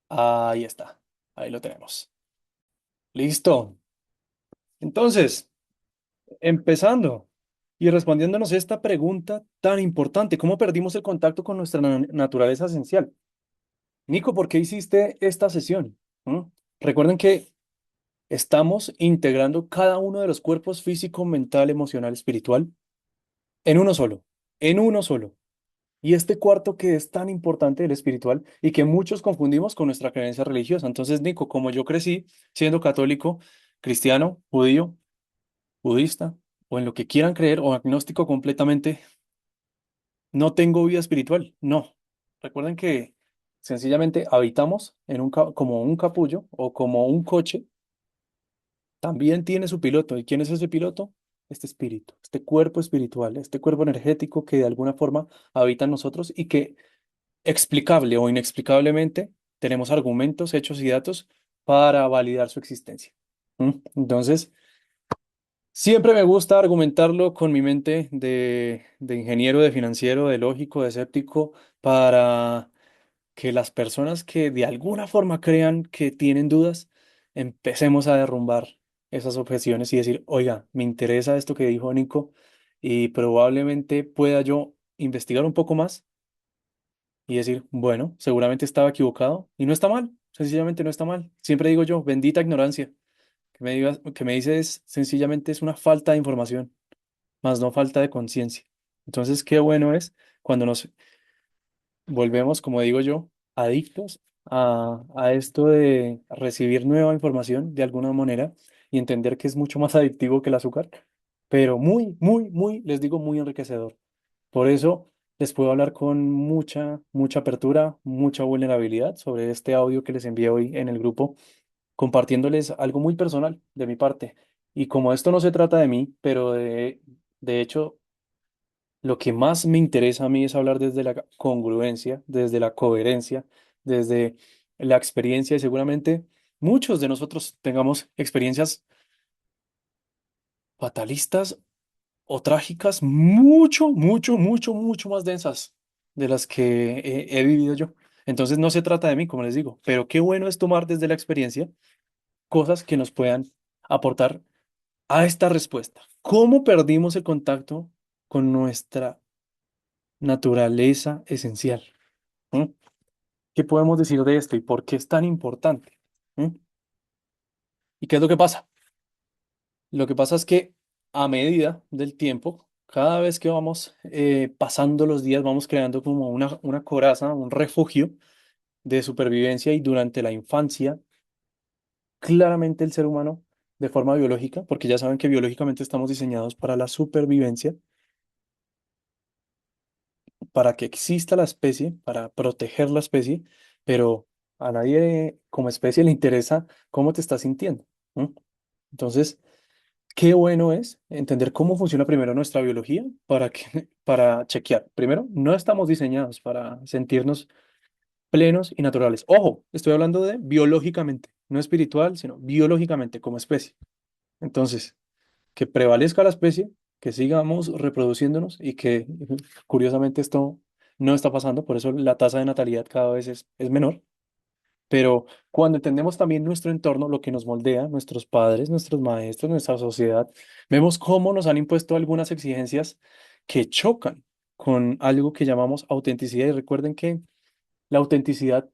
Ahí está. Ahí lo tenemos. Listo. Entonces, empezando y respondiéndonos esta pregunta tan importante, ¿cómo perdimos el contacto con nuestra naturaleza esencial? Nico, ¿por qué hiciste esta sesión? ¿Mm? Recuerden que estamos integrando cada uno de los cuerpos físico, mental, emocional, espiritual en uno solo. Y este cuarto que es tan importante, el espiritual, y que muchos confundimos con nuestra creencia religiosa. Entonces, Nico, como yo crecí siendo católico, cristiano, judío, budista, o en lo que quieran creer, o agnóstico completamente, no tengo vida espiritual. No. Recuerden que sencillamente habitamos en como un capullo o como un coche. También tiene su piloto. ¿Y quién es ese piloto? Este espíritu, este cuerpo espiritual, este cuerpo energético que de alguna forma habita en nosotros y que explicable o inexplicablemente tenemos argumentos, hechos y datos para validar su existencia. ¿Mm? Entonces, siempre me gusta argumentarlo con mi mente de ingeniero, de financiero, de lógico, de escéptico, para que las personas que de alguna forma crean que tienen dudas, empecemos a derrumbar esas objeciones y decir, oiga, me interesa esto que dijo Nico y probablemente pueda yo investigar un poco más y decir, bueno, seguramente estaba equivocado y no está mal, sencillamente no está mal. Siempre digo yo, bendita ignorancia, que me dices sencillamente es una falta de información, más no falta de conciencia. Entonces, qué bueno es cuando nos volvemos, como digo yo, adictos a esto de recibir nueva información de alguna manera y entender que es mucho más adictivo que el azúcar, pero muy, muy, muy, les digo, muy enriquecedor. Por eso les puedo hablar con mucha, mucha apertura, mucha vulnerabilidad sobre este audio que les envié hoy en el grupo, compartiéndoles algo muy personal de mi parte. Y como esto no se trata de mí, pero de hecho lo que más me interesa a mí es hablar desde la congruencia, desde la coherencia, desde la experiencia y seguramente muchos de nosotros tengamos experiencias fatalistas o trágicas mucho, mucho, mucho, mucho más densas de las que he vivido yo. Entonces no se trata de mí, como les digo, pero qué bueno es tomar desde la experiencia cosas que nos puedan aportar a esta respuesta. ¿Cómo perdimos el contacto con nuestra naturaleza esencial? ¿Mm? ¿Qué podemos decir de esto y por qué es tan importante? ¿Mm? ¿Y qué es lo que pasa? Lo que pasa es que a medida del tiempo, cada vez que vamos pasando los días, vamos creando como una coraza, un refugio de supervivencia y durante la infancia, claramente el ser humano, de forma biológica, porque ya saben que biológicamente estamos diseñados para la supervivencia, para que exista la especie, para proteger la especie, pero a nadie como especie le interesa cómo te estás sintiendo. ¿Mm? Entonces, qué bueno es entender cómo funciona primero nuestra biología para chequear. Primero, no estamos diseñados para sentirnos plenos y naturales. Ojo, estoy hablando de biológicamente, no espiritual, sino biológicamente como especie. Entonces, que prevalezca la especie, que sigamos reproduciéndonos y que curiosamente esto no está pasando, por eso la tasa de natalidad cada vez es menor. Pero cuando entendemos también nuestro entorno, lo que nos moldea, nuestros padres, nuestros maestros, nuestra sociedad, vemos cómo nos han impuesto algunas exigencias que chocan con algo que llamamos autenticidad. Y recuerden que la autenticidad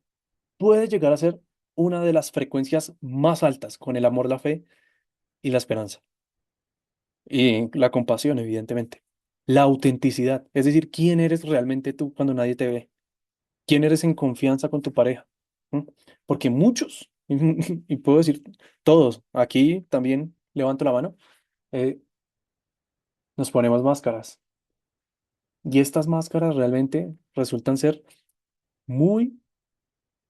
puede llegar a ser una de las frecuencias más altas con el amor, la fe y la esperanza. Y la compasión, evidentemente. La autenticidad, es decir, quién eres realmente tú cuando nadie te ve. ¿Quién eres en confianza con tu pareja? ¿Mm? Porque muchos, y puedo decir todos, aquí también levanto la mano, eh, nos ponemos máscaras. Y estas máscaras realmente resultan ser muy,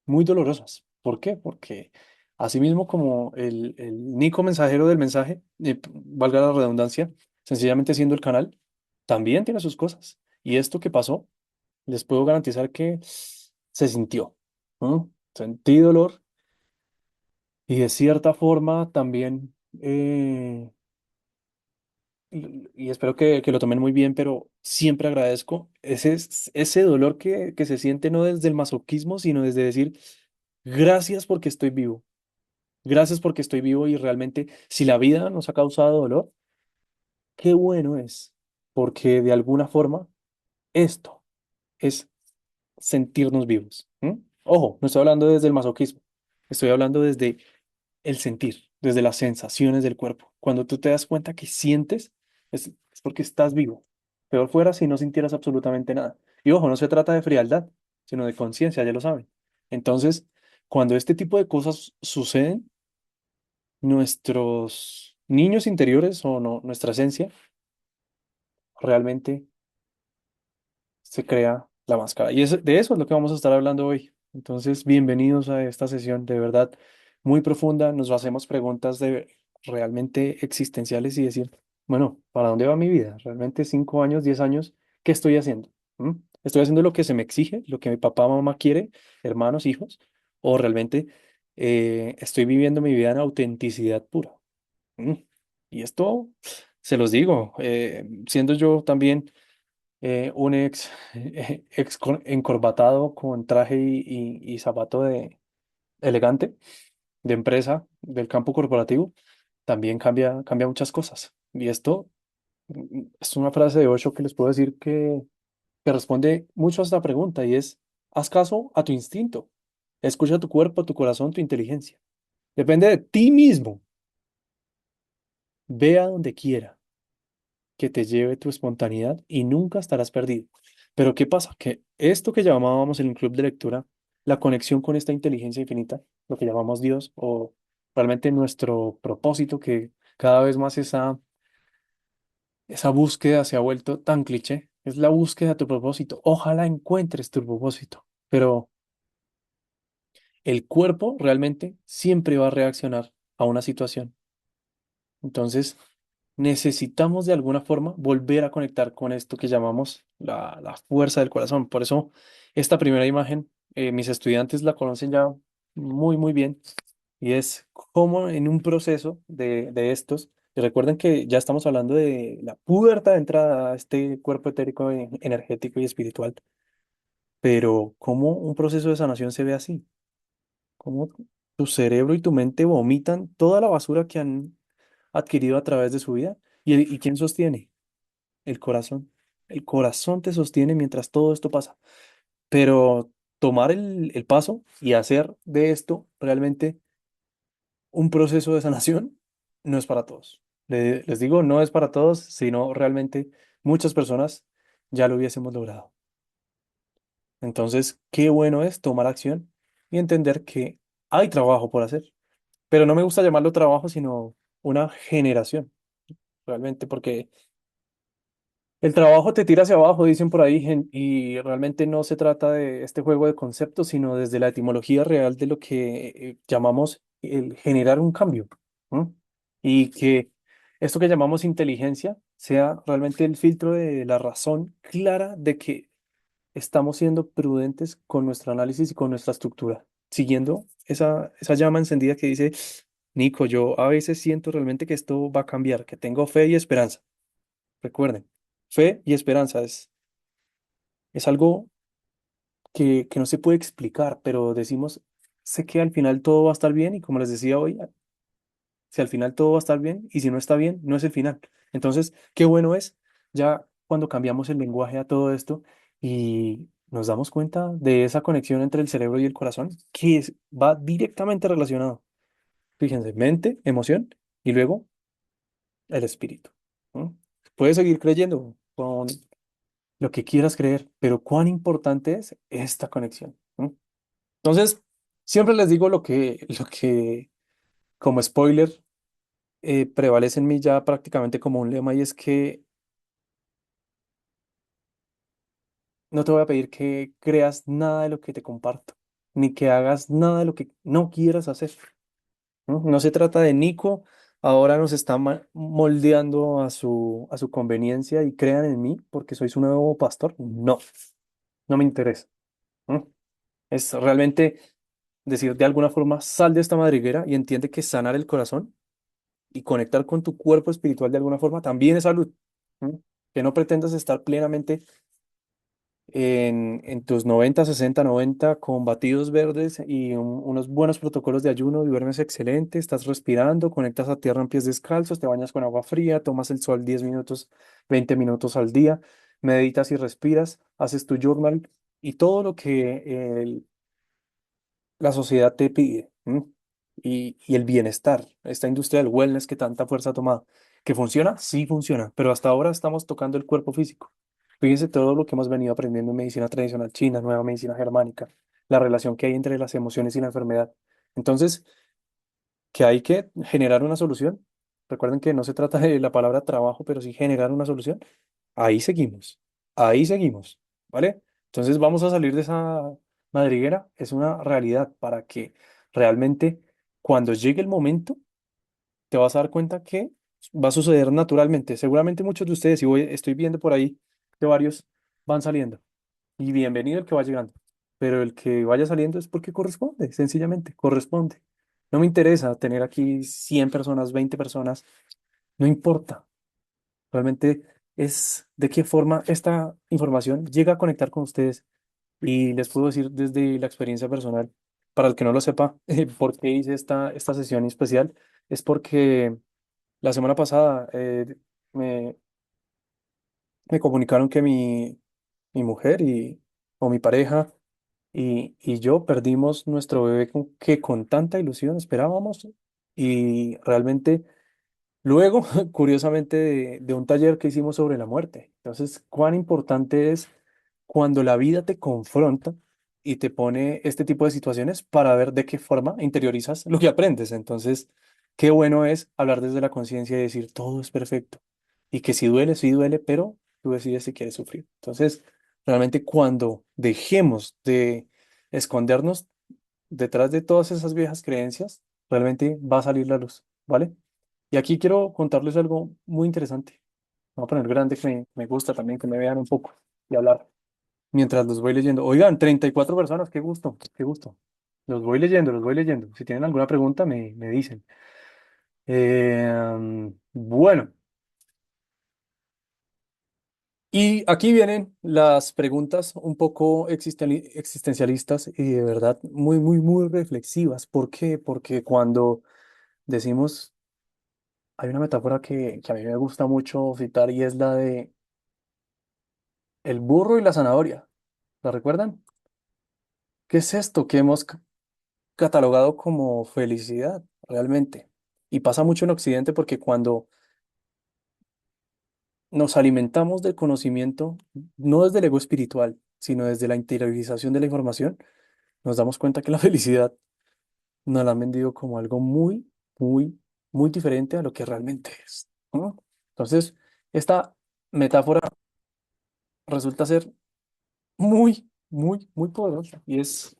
muy dolorosas. ¿Por qué? Porque así mismo como el Nico mensajero del mensaje, valga la redundancia, sencillamente siendo el canal, también tiene sus cosas. Y esto que pasó, les puedo garantizar que se sintió. ¿No? Sentí dolor y de cierta forma también, y espero que lo tomen muy bien, pero siempre agradezco ese dolor que se siente no desde el masoquismo, sino desde decir, Gracias porque estoy vivo. Gracias porque estoy vivo y realmente si la vida nos ha causado dolor, qué bueno es, porque de alguna forma esto es sentirnos vivos. ¿M? Ojo, no estoy hablando desde el masoquismo, estoy hablando desde el sentir, desde las sensaciones del cuerpo. Cuando tú te das cuenta que sientes, es porque estás vivo. Peor fuera si no sintieras absolutamente nada. Y ojo, no se trata de frialdad, sino de conciencia, ya lo saben. Entonces, cuando este tipo de cosas suceden, nuestros niños interiores o no, nuestra esencia realmente se crea la máscara. Y de eso es lo que vamos a estar hablando hoy. Entonces, bienvenidos a esta sesión de verdad muy profunda. Nos hacemos preguntas de realmente existenciales y decir, bueno, ¿para dónde va mi vida? ¿Realmente 5 años, 10 años? ¿Qué estoy haciendo? ¿Mm? ¿Estoy haciendo lo que se me exige, lo que mi papá, mamá quiere, hermanos, hijos? ¿O realmente estoy viviendo mi vida en autenticidad pura? ¿Mm? Y esto, se los digo, siendo yo también un encorbatado con traje y zapato elegante de empresa del campo corporativo, también cambia muchas cosas. Y esto es una frase de Osho que les puedo decir que responde mucho a esta pregunta y es, haz caso a tu instinto, escucha tu cuerpo, tu corazón, tu inteligencia. Depende de ti mismo, ve a donde quiera que te lleve tu espontaneidad y nunca estarás perdido. Pero ¿qué pasa? Que esto que llamábamos en el club de lectura, la conexión con esta inteligencia infinita, lo que llamamos Dios, o realmente nuestro propósito, que cada vez más esa búsqueda se ha vuelto tan cliché, es la búsqueda de tu propósito. Ojalá encuentres tu propósito, pero el cuerpo realmente siempre va a reaccionar a una situación. Entonces, necesitamos de alguna forma volver a conectar con esto que llamamos la fuerza del corazón. Por eso, esta primera imagen, mis estudiantes la conocen ya muy, muy bien, y es como en un proceso de estos, y recuerden que ya estamos hablando de la puerta de entrada a este cuerpo etérico, energético y espiritual, pero cómo un proceso de sanación se ve así, cómo tu cerebro y tu mente vomitan toda la basura que han adquirido a través de su vida. ¿Y quién sostiene? El corazón. El corazón te sostiene mientras todo esto pasa. Pero tomar el paso y hacer de esto realmente un proceso de sanación no es para todos. Les digo, no es para todos, sino realmente muchas personas ya lo hubiésemos logrado. Entonces, qué bueno es tomar acción y entender que hay trabajo por hacer. Pero no me gusta llamarlo trabajo, sino una generación, realmente, porque el trabajo te tira hacia abajo, dicen por ahí, y realmente no se trata de este juego de conceptos, sino desde la etimología real de lo que llamamos el generar un cambio. ¿No? Y que esto que llamamos inteligencia sea realmente el filtro de la razón clara de que estamos siendo prudentes con nuestro análisis y con nuestra estructura, siguiendo esa llama encendida que dice, Nico, yo a veces siento realmente que esto va a cambiar, que tengo fe y esperanza. Recuerden, fe y esperanza es algo que no se puede explicar, pero decimos, sé que al final todo va a estar bien y como les decía hoy, si al final todo va a estar bien y si no está bien, no es el final. Entonces, qué bueno es ya cuando cambiamos el lenguaje a todo esto y nos damos cuenta de esa conexión entre el cerebro y el corazón, va directamente relacionado. Fíjense, mente, emoción y luego el espíritu. ¿No? Puedes seguir creyendo con lo que quieras creer, pero cuán importante es esta conexión. ¿No? Entonces, siempre les digo lo que como spoiler, prevalece en mí ya prácticamente como un lema y es que no te voy a pedir que creas nada de lo que te comparto, ni que hagas nada de lo que no quieras hacer. ¿No? No se trata de Nico, ahora nos está moldeando a su conveniencia y crean en mí porque soy su nuevo pastor. No, no me interesa. ¿No? Es realmente decir de alguna forma, sal de esta madriguera y entiende que sanar el corazón y conectar con tu cuerpo espiritual de alguna forma también es salud. ¿No? Que no pretendas estar plenamente en tus 90 60 90 con batidos verdes y unos buenos protocolos de ayuno, duermes excelente, estás respirando, conectas a tierra en pies descalzos, te bañas con agua fría, tomas el sol 10 minutos, 20 minutos al día, meditas y respiras, haces tu journal y todo lo que la sociedad te pide, ¿m? Y el bienestar, esta industria del wellness que tanta fuerza ha tomado. ¿Que funciona? Sí funciona, pero hasta ahora estamos tocando el cuerpo físico. Fíjense todo lo que hemos venido aprendiendo en medicina tradicional china, nueva medicina germánica, la relación que hay entre las emociones y la enfermedad. Entonces, que hay que generar una solución. Recuerden que no se trata de la palabra trabajo, pero sí generar una solución. Ahí seguimos, ¿vale? Entonces vamos a salir de esa madriguera, es una realidad para que realmente cuando llegue el momento te vas a dar cuenta que va a suceder naturalmente. Seguramente muchos de ustedes, y estoy viendo por ahí que varios van saliendo, y bienvenido el que va llegando, pero el que vaya saliendo es porque corresponde, sencillamente, corresponde. No me interesa tener aquí 100 personas, 20 personas, no importa. Realmente es de qué forma esta información llega a conectar con ustedes. Y les puedo decir desde la experiencia personal, para el que no lo sepa, por qué hice esta sesión especial, es porque la semana pasada me, me comunicaron que mi mujer o mi pareja y yo perdimos nuestro bebé que con tanta ilusión esperábamos y realmente luego, curiosamente, de un taller que hicimos sobre la muerte. Entonces, cuán importante es cuando la vida te confronta y te pone este tipo de situaciones para ver de qué forma interiorizas lo que aprendes. Entonces, qué bueno es hablar desde la conciencia y decir todo es perfecto. Y que si duele, sí duele, pero tú decides si quieres sufrir. Entonces, realmente cuando dejemos de escondernos detrás de todas esas viejas creencias, realmente va a salir la luz, ¿vale? Y aquí quiero contarles algo muy interesante. Me voy a poner grande que me gusta también que me vean un poco y hablar mientras los voy leyendo. Oigan, 34 personas, qué gusto, qué gusto. Los voy leyendo, los voy leyendo. Si tienen alguna pregunta, me dicen. Bueno, y aquí vienen las preguntas un poco existencialistas y de verdad muy, muy, muy reflexivas. ¿Por qué? Porque cuando decimos, hay una metáfora que a mí me gusta mucho citar y es la de el burro y la zanahoria. ¿La recuerdan? ¿Qué es esto que hemos catalogado como felicidad realmente? Y pasa mucho en Occidente porque cuando nos alimentamos del conocimiento, no desde el ego espiritual, sino desde la interiorización de la información, nos damos cuenta que la felicidad nos la han vendido como algo muy, muy, muy diferente a lo que realmente es, ¿no? Entonces, esta metáfora resulta ser muy, muy, muy poderosa y es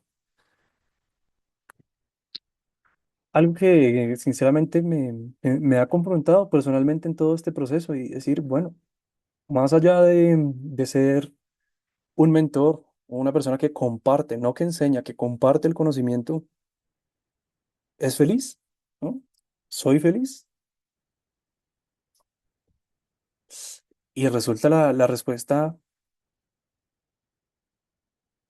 algo que sinceramente me ha confrontado personalmente en todo este proceso y decir, bueno, más allá de ser un mentor o una persona que comparte, no que enseña, que comparte el conocimiento, ¿es feliz? ¿No? ¿Soy feliz? Y resulta la respuesta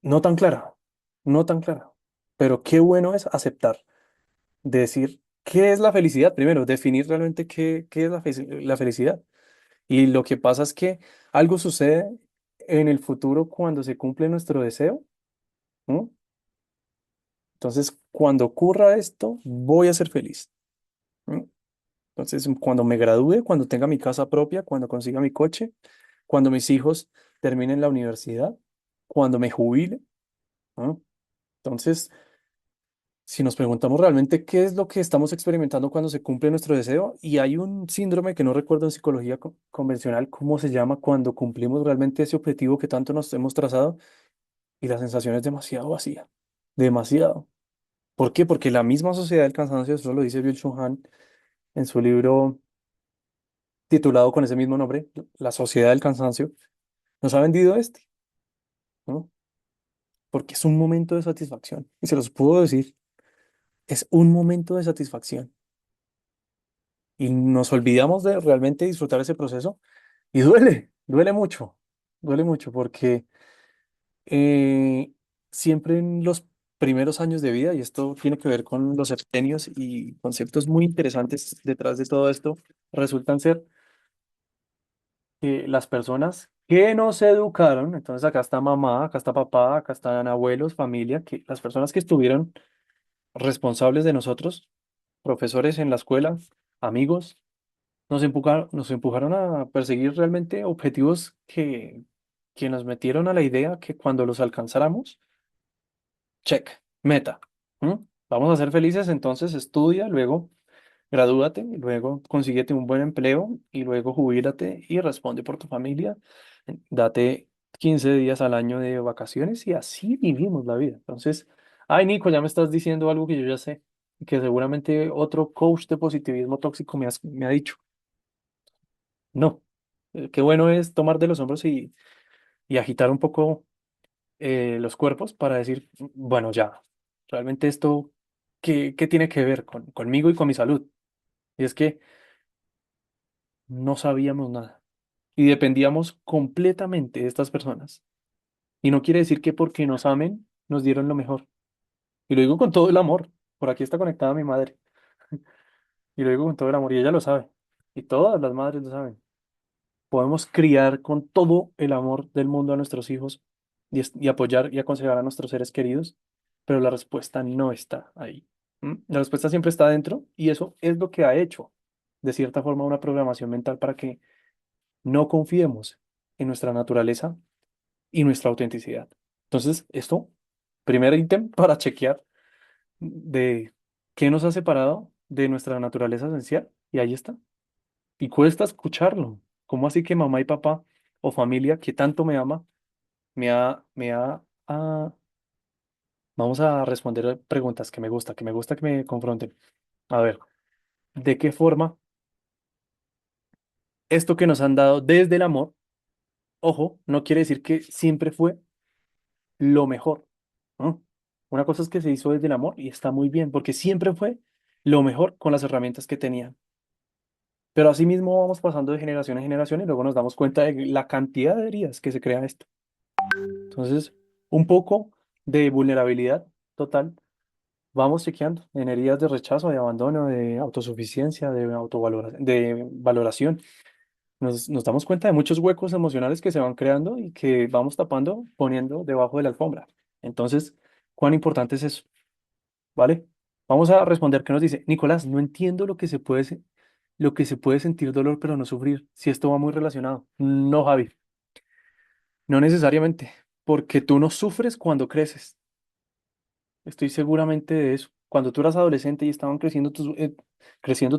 no tan clara, no tan clara. Pero qué bueno es aceptar, decir, ¿qué es la felicidad? Primero, definir realmente qué es la felicidad. Y lo que pasa es que algo sucede en el futuro cuando se cumple nuestro deseo, ¿no? Entonces, cuando ocurra esto, voy a ser feliz, ¿no? Entonces, cuando me gradúe, cuando tenga mi casa propia, cuando consiga mi coche, cuando mis hijos terminen la universidad, cuando me jubile, ¿no? Entonces, si nos preguntamos realmente qué es lo que estamos experimentando cuando se cumple nuestro deseo, y hay un síndrome que no recuerdo en psicología convencional cómo se llama cuando cumplimos realmente ese objetivo que tanto nos hemos trazado y la sensación es demasiado vacía, demasiado. ¿Por qué? Porque la misma sociedad del cansancio, eso lo dice Byung-Chul Han en su libro titulado con ese mismo nombre, La sociedad del cansancio, nos ha vendido este, ¿no? Porque es un momento de satisfacción. Y se los puedo decir, es un momento de satisfacción. Y nos olvidamos de realmente disfrutar ese proceso y duele, duele mucho porque Eh, Siempre en los primeros años de vida, y esto tiene que ver con los septenios y conceptos muy interesantes detrás de todo esto, resultan ser que las personas que nos educaron, entonces acá está mamá, acá está papá, acá están abuelos, familia, que las personas que estuvieron responsables de nosotros, profesores en la escuela, amigos, nos empujaron a perseguir realmente objetivos que nos metieron a la idea que cuando los alcanzáramos, check, meta. ¿M? Vamos a ser felices, entonces estudia, luego gradúate, y luego consíguete un buen empleo y luego jubílate y responde por tu familia. Date 15 días al año de vacaciones y así vivimos la vida. Entonces, ay, Nico, ya me estás diciendo algo que yo ya sé, y que seguramente otro coach de positivismo tóxico me ha dicho. No, qué bueno es tomar de los hombros y agitar un poco los cuerpos para decir, bueno, ya, realmente esto, ¿qué tiene que ver conmigo y con mi salud? Y es que no sabíamos nada y dependíamos completamente de estas personas. Y no quiere decir que porque nos amen, nos dieron lo mejor. Y lo digo con todo el amor. Por aquí está conectada mi madre. Y lo digo con todo el amor y ella lo sabe. Y todas las madres lo saben. Podemos criar con todo el amor del mundo a nuestros hijos y apoyar y aconsejar a nuestros seres queridos, pero la respuesta no está ahí. ¿M? La respuesta siempre está dentro y eso es lo que ha hecho, de cierta forma, una programación mental para que no confiemos en nuestra naturaleza y nuestra autenticidad. Entonces, esto, primer ítem para chequear de qué nos ha separado de nuestra naturaleza esencial, y ahí está. Y cuesta escucharlo. ¿Cómo así que mamá y papá o familia que tanto me ama vamos a responder preguntas que me gusta que me confronten. A ver, ¿de qué forma esto que nos han dado desde el amor, ojo, no quiere decir que siempre fue lo mejor, ¿no? Una cosa es que se hizo desde el amor y está muy bien, porque siempre fue lo mejor con las herramientas que tenían. Pero asimismo vamos pasando de generación en generación y luego nos damos cuenta de la cantidad de heridas que se crea esto. Entonces, un poco de vulnerabilidad total. Vamos chequeando en heridas de rechazo, de abandono, de autosuficiencia, de autovaloración, de valoración. Nos damos cuenta de muchos huecos emocionales que se van creando y que vamos tapando, poniendo debajo de la alfombra. Entonces, ¿cuán importante es eso? ¿Vale? Vamos a responder qué nos dice. Nicolás, no entiendo lo que se puede sentir dolor pero no sufrir, si esto va muy relacionado. No, Javi, no necesariamente, porque tú no sufres cuando creces. Estoy seguramente de eso. Cuando tú eras adolescente y estaban creciendo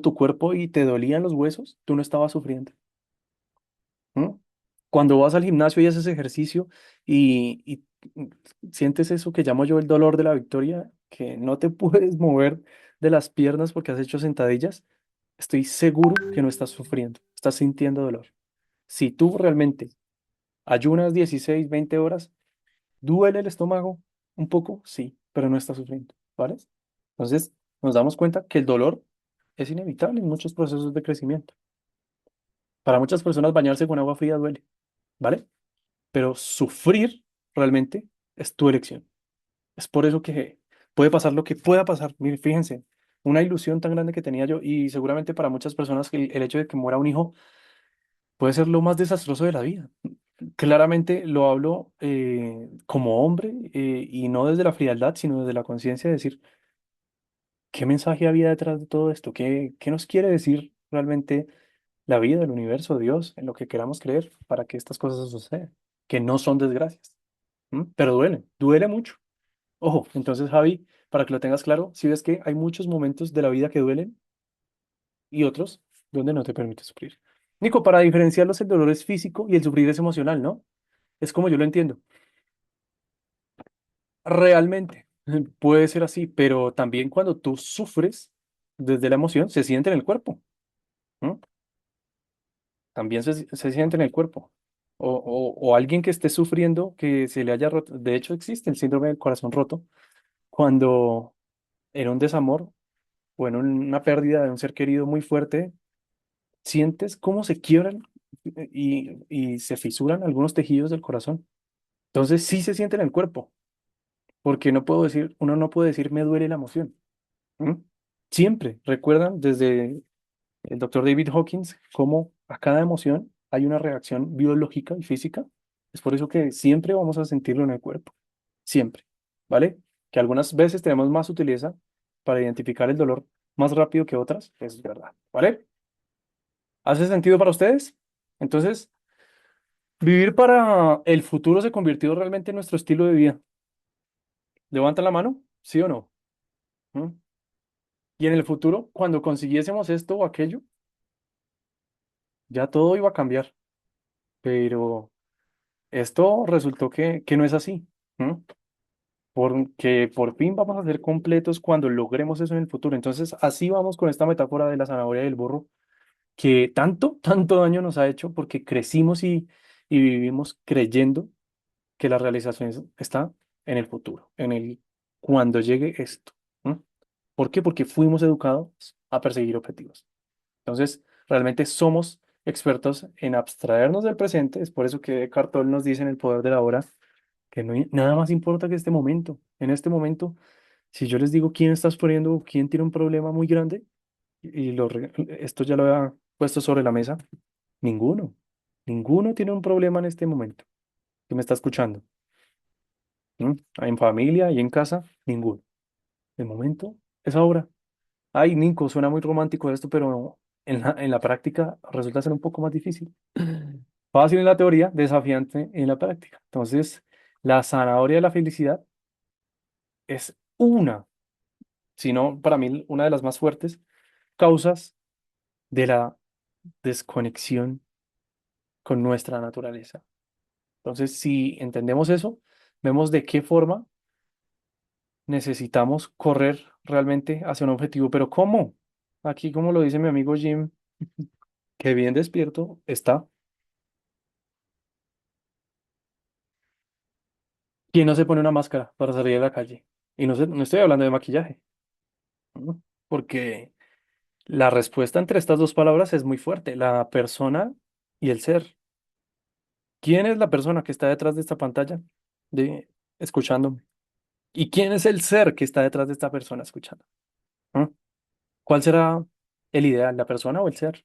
tu cuerpo y te dolían los huesos, tú no estabas sufriendo. ¿M? Cuando vas al gimnasio y haces ejercicio y sientes eso que llamo yo el dolor de la victoria, que no te puedes mover de las piernas porque has hecho sentadillas, estoy seguro que no estás sufriendo, estás sintiendo dolor. Si tú realmente ayunas 16 20 horas, ¿duele el estómago un poco? Sí, pero no estás sufriendo, ¿vale? Entonces, nos damos cuenta que el dolor es inevitable en muchos procesos de crecimiento. Para muchas personas bañarse con agua fría duele, ¿vale? Pero sufrir realmente es tu elección. Es por eso que puede pasar lo que pueda pasar. Mire, fíjense, una ilusión tan grande que tenía yo y seguramente para muchas personas que el hecho de que muera un hijo puede ser lo más desastroso de la vida. Claramente lo hablo como hombre y no desde la frialdad, sino desde la conciencia de decir, ¿qué mensaje había detrás de todo esto? ¿Qué nos quiere decir realmente la vida, el universo, Dios, en lo que queramos creer para que estas cosas sucedan? Que no son desgracias, ¿m? Pero duele mucho. Ojo, entonces Javi, para que lo tengas claro, si ves que hay muchos momentos de la vida que duelen y otros donde no te permite sufrir. Nico, para diferenciarlos, el dolor es físico y el sufrir es emocional, ¿no? Es como yo lo entiendo. Realmente puede ser así, pero también cuando tú sufres desde la emoción, se siente en el cuerpo. ¿M? También se siente en el cuerpo. O alguien que esté sufriendo, que se le haya roto. De hecho, existe el síndrome del corazón roto cuando en un desamor o en una pérdida de un ser querido muy fuerte, sientes cómo se quiebran y se fisuran algunos tejidos del corazón. Entonces sí se siente en el cuerpo, porque no puedo decir, uno no puede decir me duele la emoción. ¿M? Siempre, recuerdan desde el doctor David Hawkins cómo a cada emoción hay una reacción biológica y física. Es por eso que siempre vamos a sentirlo en el cuerpo, siempre, ¿vale? Que algunas veces tenemos más utilidad para identificar el dolor más rápido que otras, es verdad, ¿vale? ¿Hace sentido para ustedes? Entonces, vivir para el futuro se convirtió realmente en nuestro estilo de vida. ¿Levanta la mano? ¿Sí o no? ¿Mm? Y en el futuro, cuando consiguiésemos esto o aquello, ya todo iba a cambiar. Pero esto resultó que no es así. ¿M? Porque por fin vamos a ser completos cuando logremos eso en el futuro. Entonces, así vamos con esta metáfora de la zanahoria y el burro, que tanto, tanto daño nos ha hecho porque crecimos y vivimos creyendo que la realización está en el futuro, en el cuando llegue esto. ¿M? ¿Por qué? Porque fuimos educados a perseguir objetivos. Entonces, realmente somos expertos en abstraernos del presente. Es por eso que Eckhart Tolle nos dice en El poder de la hora que no hay nada más importa que este momento. En este momento, si yo les digo quién está sufriendo o quién tiene un problema muy grande, esto ya lo había puesto sobre la mesa, ninguno. Ninguno tiene un problema en este momento que me está escuchando. ¿M? En familia y en casa, ninguno. El momento es ahora. Ay, Nico, suena muy romántico esto, pero en la práctica resulta ser un poco más difícil. Fácil en la teoría, desafiante en la práctica. Entonces, la zanahoria de la felicidad es una, si no para mí una de las más fuertes causas de la desconexión con nuestra naturaleza. Entonces, si entendemos eso, vemos de qué forma necesitamos correr realmente hacia un objetivo. Pero ¿cómo? Aquí, como lo dice mi amigo Jim, que bien despierto está. ¿Quién no se pone una máscara para salir a la calle? Y no estoy hablando de maquillaje, ¿no? Porque la respuesta entre estas dos palabras es muy fuerte, la persona y el ser. ¿Quién es la persona que está detrás de esta pantalla de escuchándome? ¿Y quién es el ser que está detrás de esta persona escuchando? ¿Mm? ¿Cuál será el ideal, la persona o el ser?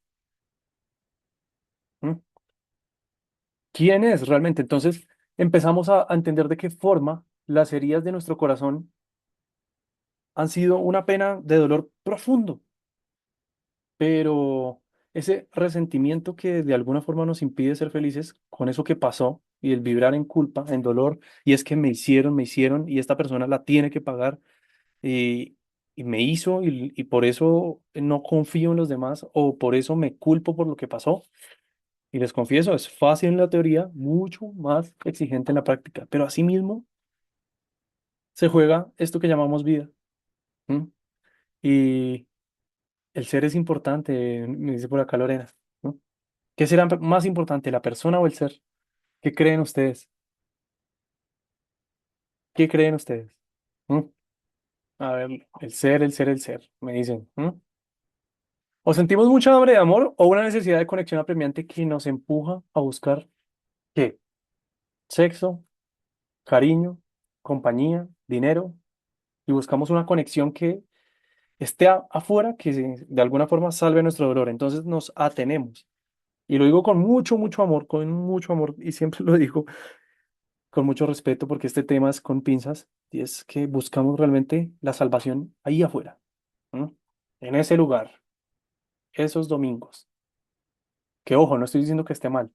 ¿Mm? ¿Quién es realmente? Entonces empezamos a entender de qué forma las heridas de nuestro corazón han sido una pena de dolor profundo, pero ese resentimiento que de alguna forma nos impide ser felices con eso que pasó y el vibrar en culpa, en dolor, y es que me hicieron y esta persona la tiene que pagar y, y me hizo y por eso no confío en los demás o por eso me culpo por lo que pasó. Y les confieso, es fácil en la teoría, mucho más exigente en la práctica, pero asimismo se juega esto que llamamos vida. ¿M? Y el ser es importante, me dice por acá Lorena. ¿No? ¿Qué será más importante, la persona o el ser? ¿Qué creen ustedes? ¿Qué creen ustedes? ¿Mm? A ver, el ser, me dicen. ¿Mm? O sentimos mucha hambre de amor o una necesidad de conexión apremiante que nos empuja a buscar ¿qué? Sexo, cariño, compañía, dinero, y buscamos una conexión que esté afuera, que de alguna forma salve nuestro dolor. Entonces nos atenemos. Y lo digo con mucho amor, y siempre lo digo con mucho respeto porque este tema es con pinzas y es que buscamos realmente la salvación ahí afuera, ¿no? En ese lugar, esos domingos. Que ojo, no estoy diciendo que esté mal,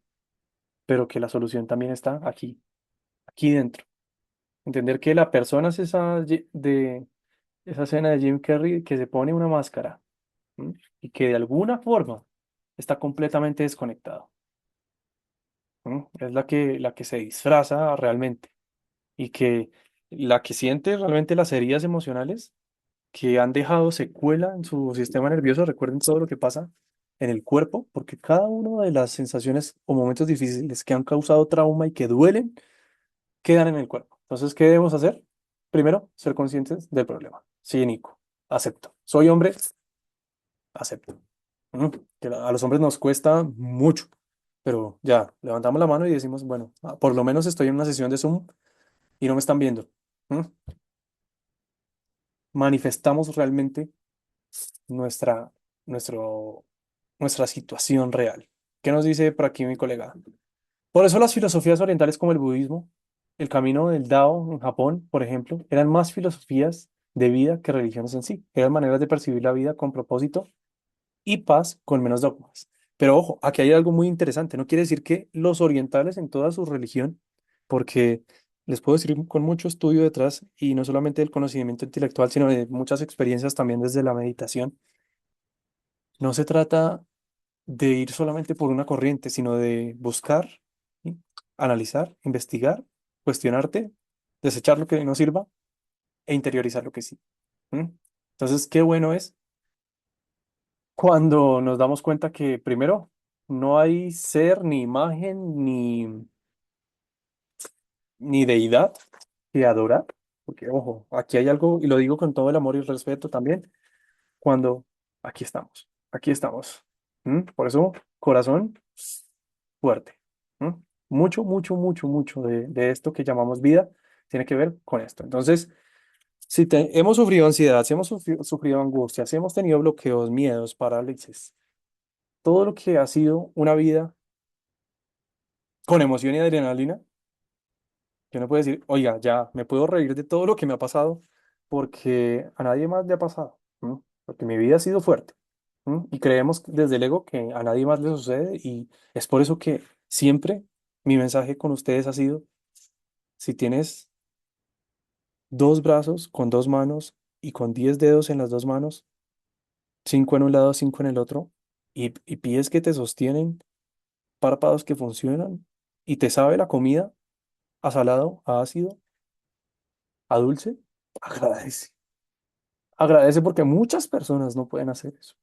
pero que la solución también está aquí, aquí dentro. Entender que la persona es de esa escena de Jim Carrey que se pone una máscara, ¿no? Y que de alguna forma está completamente desconectado, ¿no? Es la que se disfraza realmente y que la que siente realmente las heridas emocionales que han dejado secuela en su sistema nervioso. Recuerden todo lo que pasa en el cuerpo, porque cada una de las sensaciones o momentos difíciles que han causado trauma y que duelen, quedan en el cuerpo. Entonces, ¿qué debemos hacer? Primero, ser conscientes del problema. Sí, Nico, acepto. Soy hombre, acepto. Que a los hombres nos cuesta mucho. pero ya, levantamos la mano y decimos, bueno, por lo menos estoy en una sesión de Zoom y no me están viendo. ¿M? Manifestamos realmente nuestra, nuestro, nuestra situación real. ¿Qué nos dice por aquí mi colega? Por eso las filosofías orientales como el budismo, el camino del Dao en Japón, por ejemplo, eran más filosofías de vida que religiones en sí. Eran maneras de percibir la vida con propósito y paz con menos dogmas. Pero ojo, aquí hay algo muy interesante. No quiere decir que los orientales en toda su religión, porque les puedo decir con mucho estudio detrás y no solamente del conocimiento intelectual, sino de muchas experiencias también desde la meditación, no se trata de ir solamente por una corriente, sino de buscar, ¿sí? Analizar, investigar, cuestionarte, desechar lo que no sirva e interiorizar lo que sí. ¿M? Entonces, qué bueno es cuando nos damos cuenta que primero no hay ser, ni imagen, ni deidad que adorar, porque ojo, aquí hay algo, y lo digo con todo el amor y el respeto también, cuando aquí estamos. ¿M? Por eso, corazón fuerte. ¿M? Mucho, mucho, mucho, mucho de esto que llamamos vida tiene que ver con esto. Entonces, si hemos sufrido ansiedad, si hemos sufrido angustia, si hemos tenido bloqueos, miedos, parálisis, todo lo que ha sido una vida con emoción y adrenalina, que uno puede decir, oiga, ya me puedo reír de todo lo que me ha pasado porque a nadie más le ha pasado, ¿no? Porque mi vida ha sido fuerte, ¿no? Y creemos desde el ego que a nadie más le sucede y es por eso que siempre mi mensaje con ustedes ha sido, si tienes dos brazos con dos manos y con 10 dedos en las dos manos, cinco en un lado, cinco en el otro, y pies que te sostienen, párpados que funcionan, y te sabe la comida a salado, a ácido, a dulce, agradece. Agradece porque muchas personas no pueden hacer eso.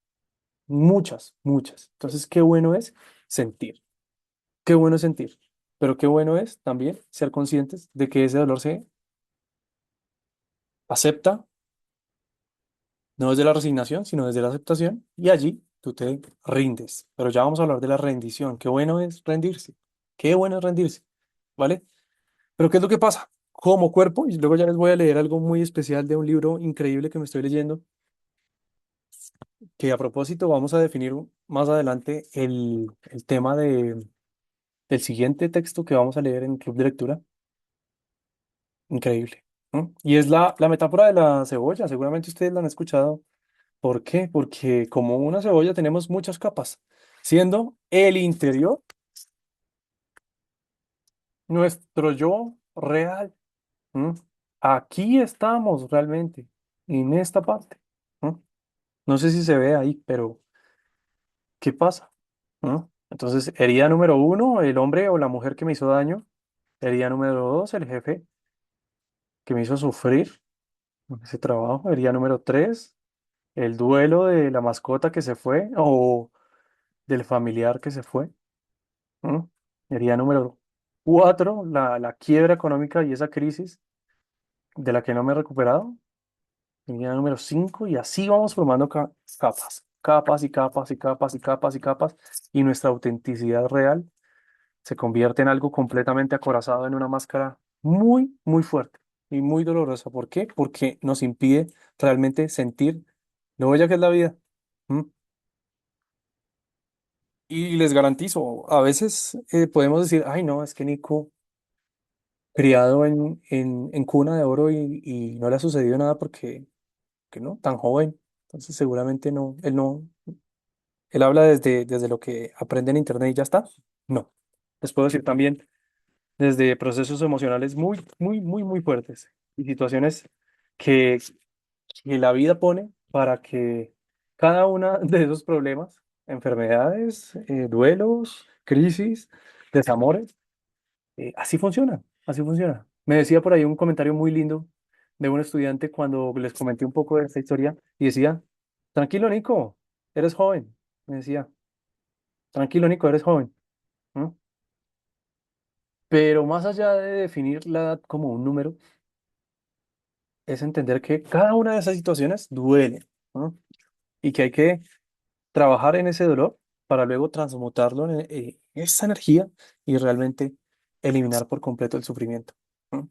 Muchas, muchas. Entonces, qué bueno es sentir. Qué bueno es sentir. Pero qué bueno es también ser conscientes de que ese dolor se acepta, no desde la resignación, sino desde la aceptación, y allí tú te rindes. Pero ya vamos a hablar de la rendición. Qué bueno es rendirse. Qué bueno es rendirse. ¿Vale? Pero ¿qué es lo que pasa? Como cuerpo, y luego ya les voy a leer algo muy especial de un libro increíble que me estoy leyendo, que a propósito vamos a definir más adelante el tema del siguiente texto que vamos a leer en Club de Lectura. Increíble. ¿No? Y es la metáfora de la cebolla. Seguramente ustedes la han escuchado. ¿Por qué? Porque como una cebolla tenemos muchas capas, siendo el interior nuestro yo real. ¿No? Aquí estamos realmente, en esta parte. ¿No? No sé si se ve ahí, pero ¿qué pasa? ¿No? Entonces, herida número uno, el hombre o la mujer que me hizo daño. Herida número dos, el jefe que me hizo sufrir en ese trabajo. Herida número tres, el duelo de la mascota que se fue o del familiar que se fue. ¿No? Herida número cuatro, la quiebra económica y esa crisis de la que no me he recuperado. Herida número cinco, y así vamos formando capas, capas y capas y capas y capas y capas, y nuestra autenticidad real se convierte en algo completamente acorazado, en una máscara muy, muy fuerte y muy dolorosa. ¿Por qué? Porque nos impide realmente sentir lo bella que es la vida. ¿M? Y les garantizo, a veces podemos decir, ay, no, es que Nico, criado en cuna de oro y no le ha sucedido nada porque, que no, tan joven. Entonces seguramente no, él habla desde lo que aprende en internet y ya está. No, les puedo decir también desde procesos emocionales muy, muy, muy, muy fuertes y situaciones que, que la vida pone para que cada una de esos problemas, enfermedades, duelos, crisis, desamores, así funciona, así funciona. Me decía por ahí un comentario muy lindo de un estudiante cuando les comenté un poco de esta historia y decía, tranquilo Nico, eres joven, me decía, tranquilo Nico, eres joven. ¿No? Pero más allá de definir la edad como un número, es entender que cada una de esas situaciones duele, ¿no? Y que hay que trabajar en ese dolor para luego transmutarlo esa energía y realmente eliminar por completo el sufrimiento. ¿No?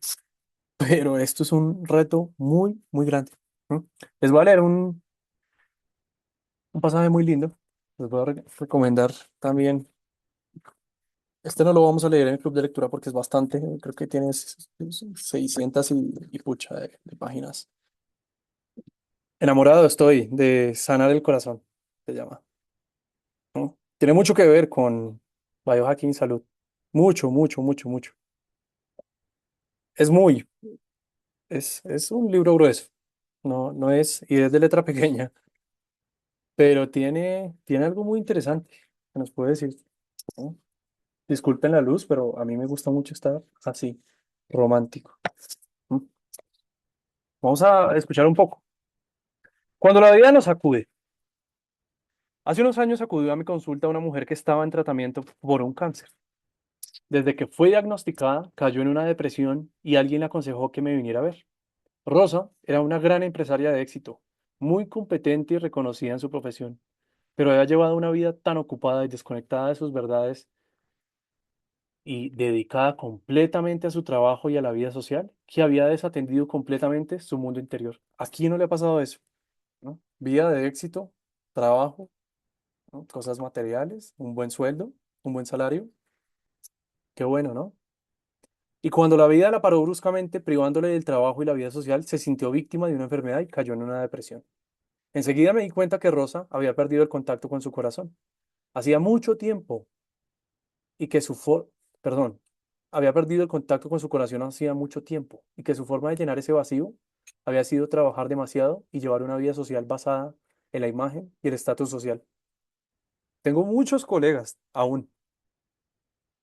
Pero esto es un reto muy, muy grande. ¿No? Les voy a leer un pasaje muy lindo. Les voy a recomendar también. Este no lo vamos a leer en el club de lectura porque es bastante. Creo que tiene 600 y pucha de páginas. Enamorado estoy de Sanar el Corazón, se llama. ¿No? Tiene mucho que ver con biohacking y salud. Mucho, mucho, mucho, mucho. Es muy, es un libro grueso. No, no es, y es de letra pequeña, pero tiene algo muy interesante que nos puede decir. ¿No? Disculpen la luz, pero a mí me gusta mucho estar así, romántico. ¿No? Vamos a escuchar un poco. Cuando la vida nos sacude. Hace unos años acudió a mi consulta una mujer que estaba en tratamiento por un cáncer. Desde que fue diagnosticada, cayó en una depresión y alguien le aconsejó que me viniera a ver. Rosa era una gran empresaria de éxito, muy competente y reconocida en su profesión, pero había llevado una vida tan ocupada y desconectada de sus verdades y dedicada completamente a su trabajo y a la vida social, que había desatendido completamente su mundo interior. ¿A quién no le ha pasado eso? ¿No? Vida de éxito, trabajo, ¿no? Cosas materiales, un buen sueldo, un buen salario. Qué bueno, ¿no? Y cuando la vida la paró bruscamente, privándole del trabajo y la vida social, se sintió víctima de una enfermedad y cayó en una depresión. Enseguida me di cuenta que Rosa había perdido el contacto con su corazón. Hacía mucho tiempo y que perdón, había perdido el contacto con su corazón hacía mucho tiempo y que su forma de llenar ese vacío había sido trabajar demasiado y llevar una vida social basada en la imagen y el estatus social. Tengo muchos colegas aún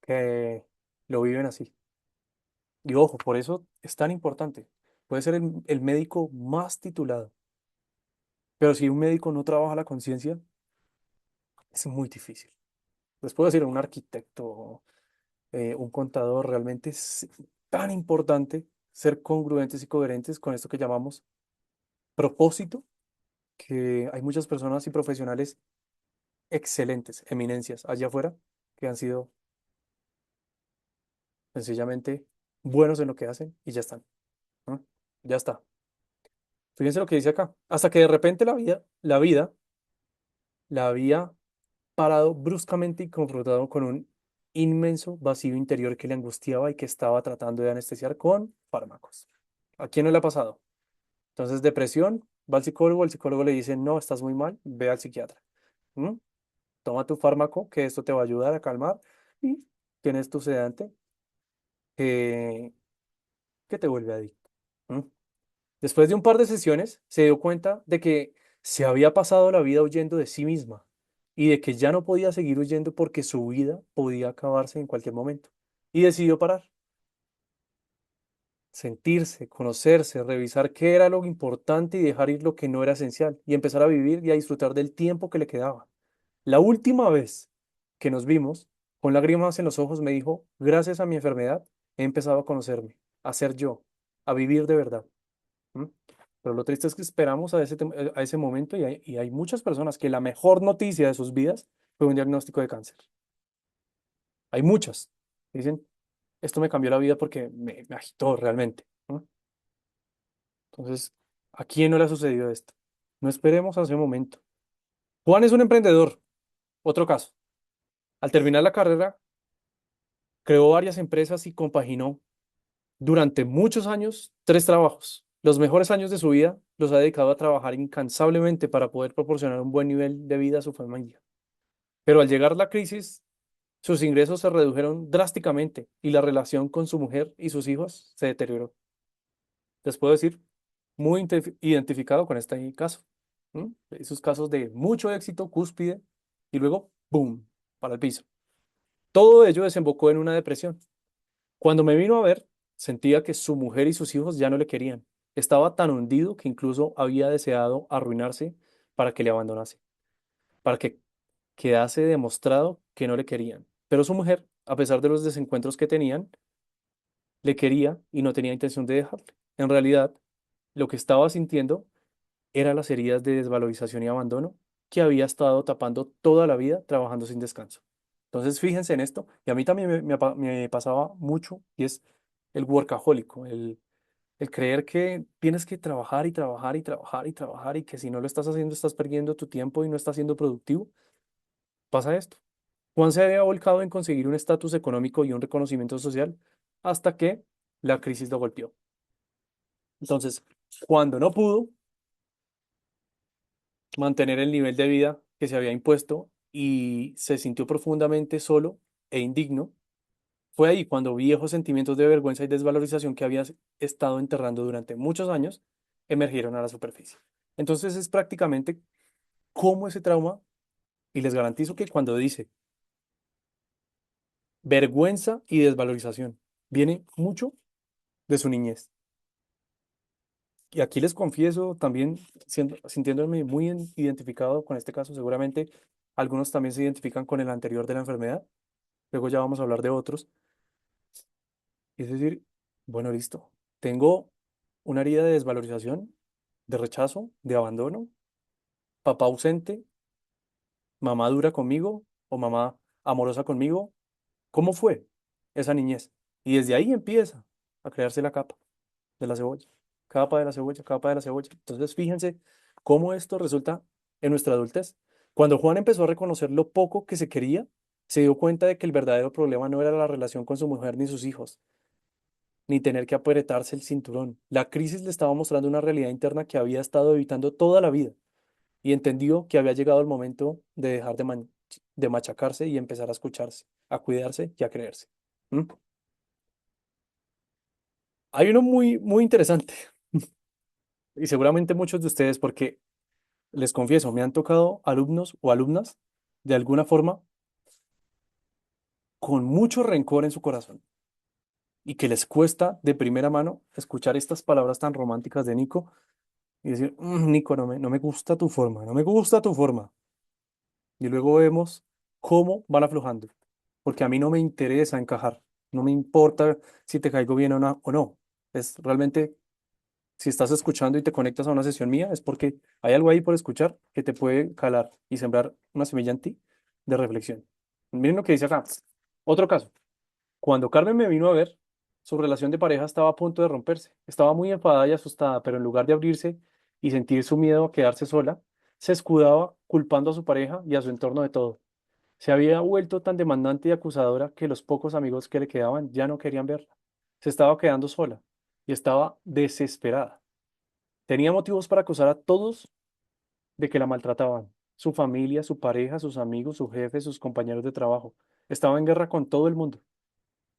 que lo viven así. Y ojo, por eso es tan importante. Puede ser el médico más titulado, pero si un médico no trabaja la conciencia, es muy difícil. Les puedo decir, un arquitecto, un contador, realmente es tan importante ser congruentes y coherentes con esto que llamamos propósito, que hay muchas personas y profesionales excelentes, eminencias allá afuera, que han sido sencillamente buenos en lo que hacen y ya están, ¿no? Ya está. Fíjense lo que dice acá. Hasta que de repente la vida la había parado bruscamente y confrontado con un inmenso vacío interior que le angustiaba y que estaba tratando de anestesiar con fármacos. ¿A quién no le ha pasado? Entonces, depresión, va al psicólogo, el psicólogo le dice, no, estás muy mal, ve al psiquiatra. ¿Mm? Toma tu fármaco, que esto te va a ayudar a calmar y tienes tu sedante que, que te vuelve adicto. ¿Mm? Después de un par de sesiones, se dio cuenta de que se había pasado la vida huyendo de sí misma y de que ya no podía seguir huyendo porque su vida podía acabarse en cualquier momento. Y decidió parar, sentirse, conocerse, revisar qué era lo importante y dejar ir lo que no era esencial y empezar a vivir y a disfrutar del tiempo que le quedaba. La última vez que nos vimos, con lágrimas en los ojos, me dijo, gracias a mi enfermedad, he empezado a conocerme, a ser yo, a vivir de verdad. ¿Mm? Pero lo triste es que esperamos a ese momento y hay muchas personas que la mejor noticia de sus vidas fue un diagnóstico de cáncer. Hay muchas. Dicen, esto me cambió la vida porque me agitó realmente. ¿No? Entonces, ¿a quién no le ha sucedido esto? No esperemos a ese momento. Juan es un emprendedor. Otro caso. Al terminar la carrera, creó varias empresas y compaginó durante muchos años 3 trabajos. Los mejores años de su vida los ha dedicado a trabajar incansablemente para poder proporcionar un buen nivel de vida a su familia. Pero al llegar la crisis, sus ingresos se redujeron drásticamente y la relación con su mujer y sus hijos se deterioró. Les puedo decir, muy identificado con este caso. ¿M? Esos casos de mucho éxito, cúspide, y luego, ¡boom!, para el piso. Todo ello desembocó en una depresión. Cuando me vino a ver, sentía que su mujer y sus hijos ya no le querían. Estaba tan hundido que incluso había deseado arruinarse para que le abandonase, para que quedase demostrado que no le querían. Pero su mujer, a pesar de los desencuentros que tenían, le quería y no tenía intención de dejarle. En realidad, lo que estaba sintiendo eran las heridas de desvalorización y abandono que había estado tapando toda la vida trabajando sin descanso. Entonces, fíjense en esto, y a mí también me pasaba mucho, y es el workahólico, el creer que tienes que trabajar y trabajar y trabajar y trabajar, y que si no lo estás haciendo, estás perdiendo tu tiempo y no estás siendo productivo. Pasa esto. Juan se había volcado en conseguir un estatus económico y un reconocimiento social hasta que la crisis lo golpeó. Entonces, cuando no pudo mantener el nivel de vida que se había impuesto y se sintió profundamente solo e indigno, fue ahí cuando viejos sentimientos de vergüenza y desvalorización que había estado enterrando durante muchos años emergieron a la superficie. Entonces es prácticamente como ese trauma, y les garantizo que cuando dice vergüenza y desvalorización, viene mucho de su niñez. Y aquí les confieso también, sintiéndome muy identificado con este caso, seguramente algunos también se identifican con el anterior de la enfermedad, luego ya vamos a hablar de otros. Es decir, bueno, listo, tengo una herida de desvalorización, de rechazo, de abandono, papá ausente, mamá dura conmigo o mamá amorosa conmigo. ¿Cómo fue esa niñez? Y desde ahí empieza a crearse la capa de la cebolla, capa de la cebolla, capa de la cebolla. Entonces, fíjense cómo esto resulta en nuestra adultez. Cuando Juan empezó a reconocer lo poco que se quería, se dio cuenta de que el verdadero problema no era la relación con su mujer ni sus hijos, ni tener que apretarse el cinturón. La crisis le estaba mostrando una realidad interna que había estado evitando toda la vida y entendió que había llegado el momento de dejar de machacarse y empezar a escucharse, a cuidarse y a creerse. ¿Mm? Hay uno muy interesante y seguramente muchos de ustedes, porque les confieso, me han tocado alumnos o alumnas de alguna forma con mucho rencor en su corazón y que les cuesta de primera mano escuchar estas palabras tan románticas de Nico y decir: Nico, no me gusta tu forma, no me gusta tu forma". Y luego vemos cómo van aflojando, porque a mí no me interesa encajar, no me importa si te caigo bien o no. Es realmente, si estás escuchando y te conectas a una sesión mía, es porque hay algo ahí por escuchar que te puede calar y sembrar una semilla en ti de reflexión. Miren lo que dice acá. Otro caso. Cuando Carmen me vino a ver, su relación de pareja estaba a punto de romperse. Estaba muy enfadada y asustada, pero en lugar de abrirse y sentir su miedo a quedarse sola, se escudaba culpando a su pareja y a su entorno de todo. Se había vuelto tan demandante y acusadora que los pocos amigos que le quedaban ya no querían verla. Se estaba quedando sola y estaba desesperada. Tenía motivos para acusar a todos de que la maltrataban. Su familia, su pareja, sus amigos, su jefe, sus compañeros de trabajo. Estaba en guerra con todo el mundo.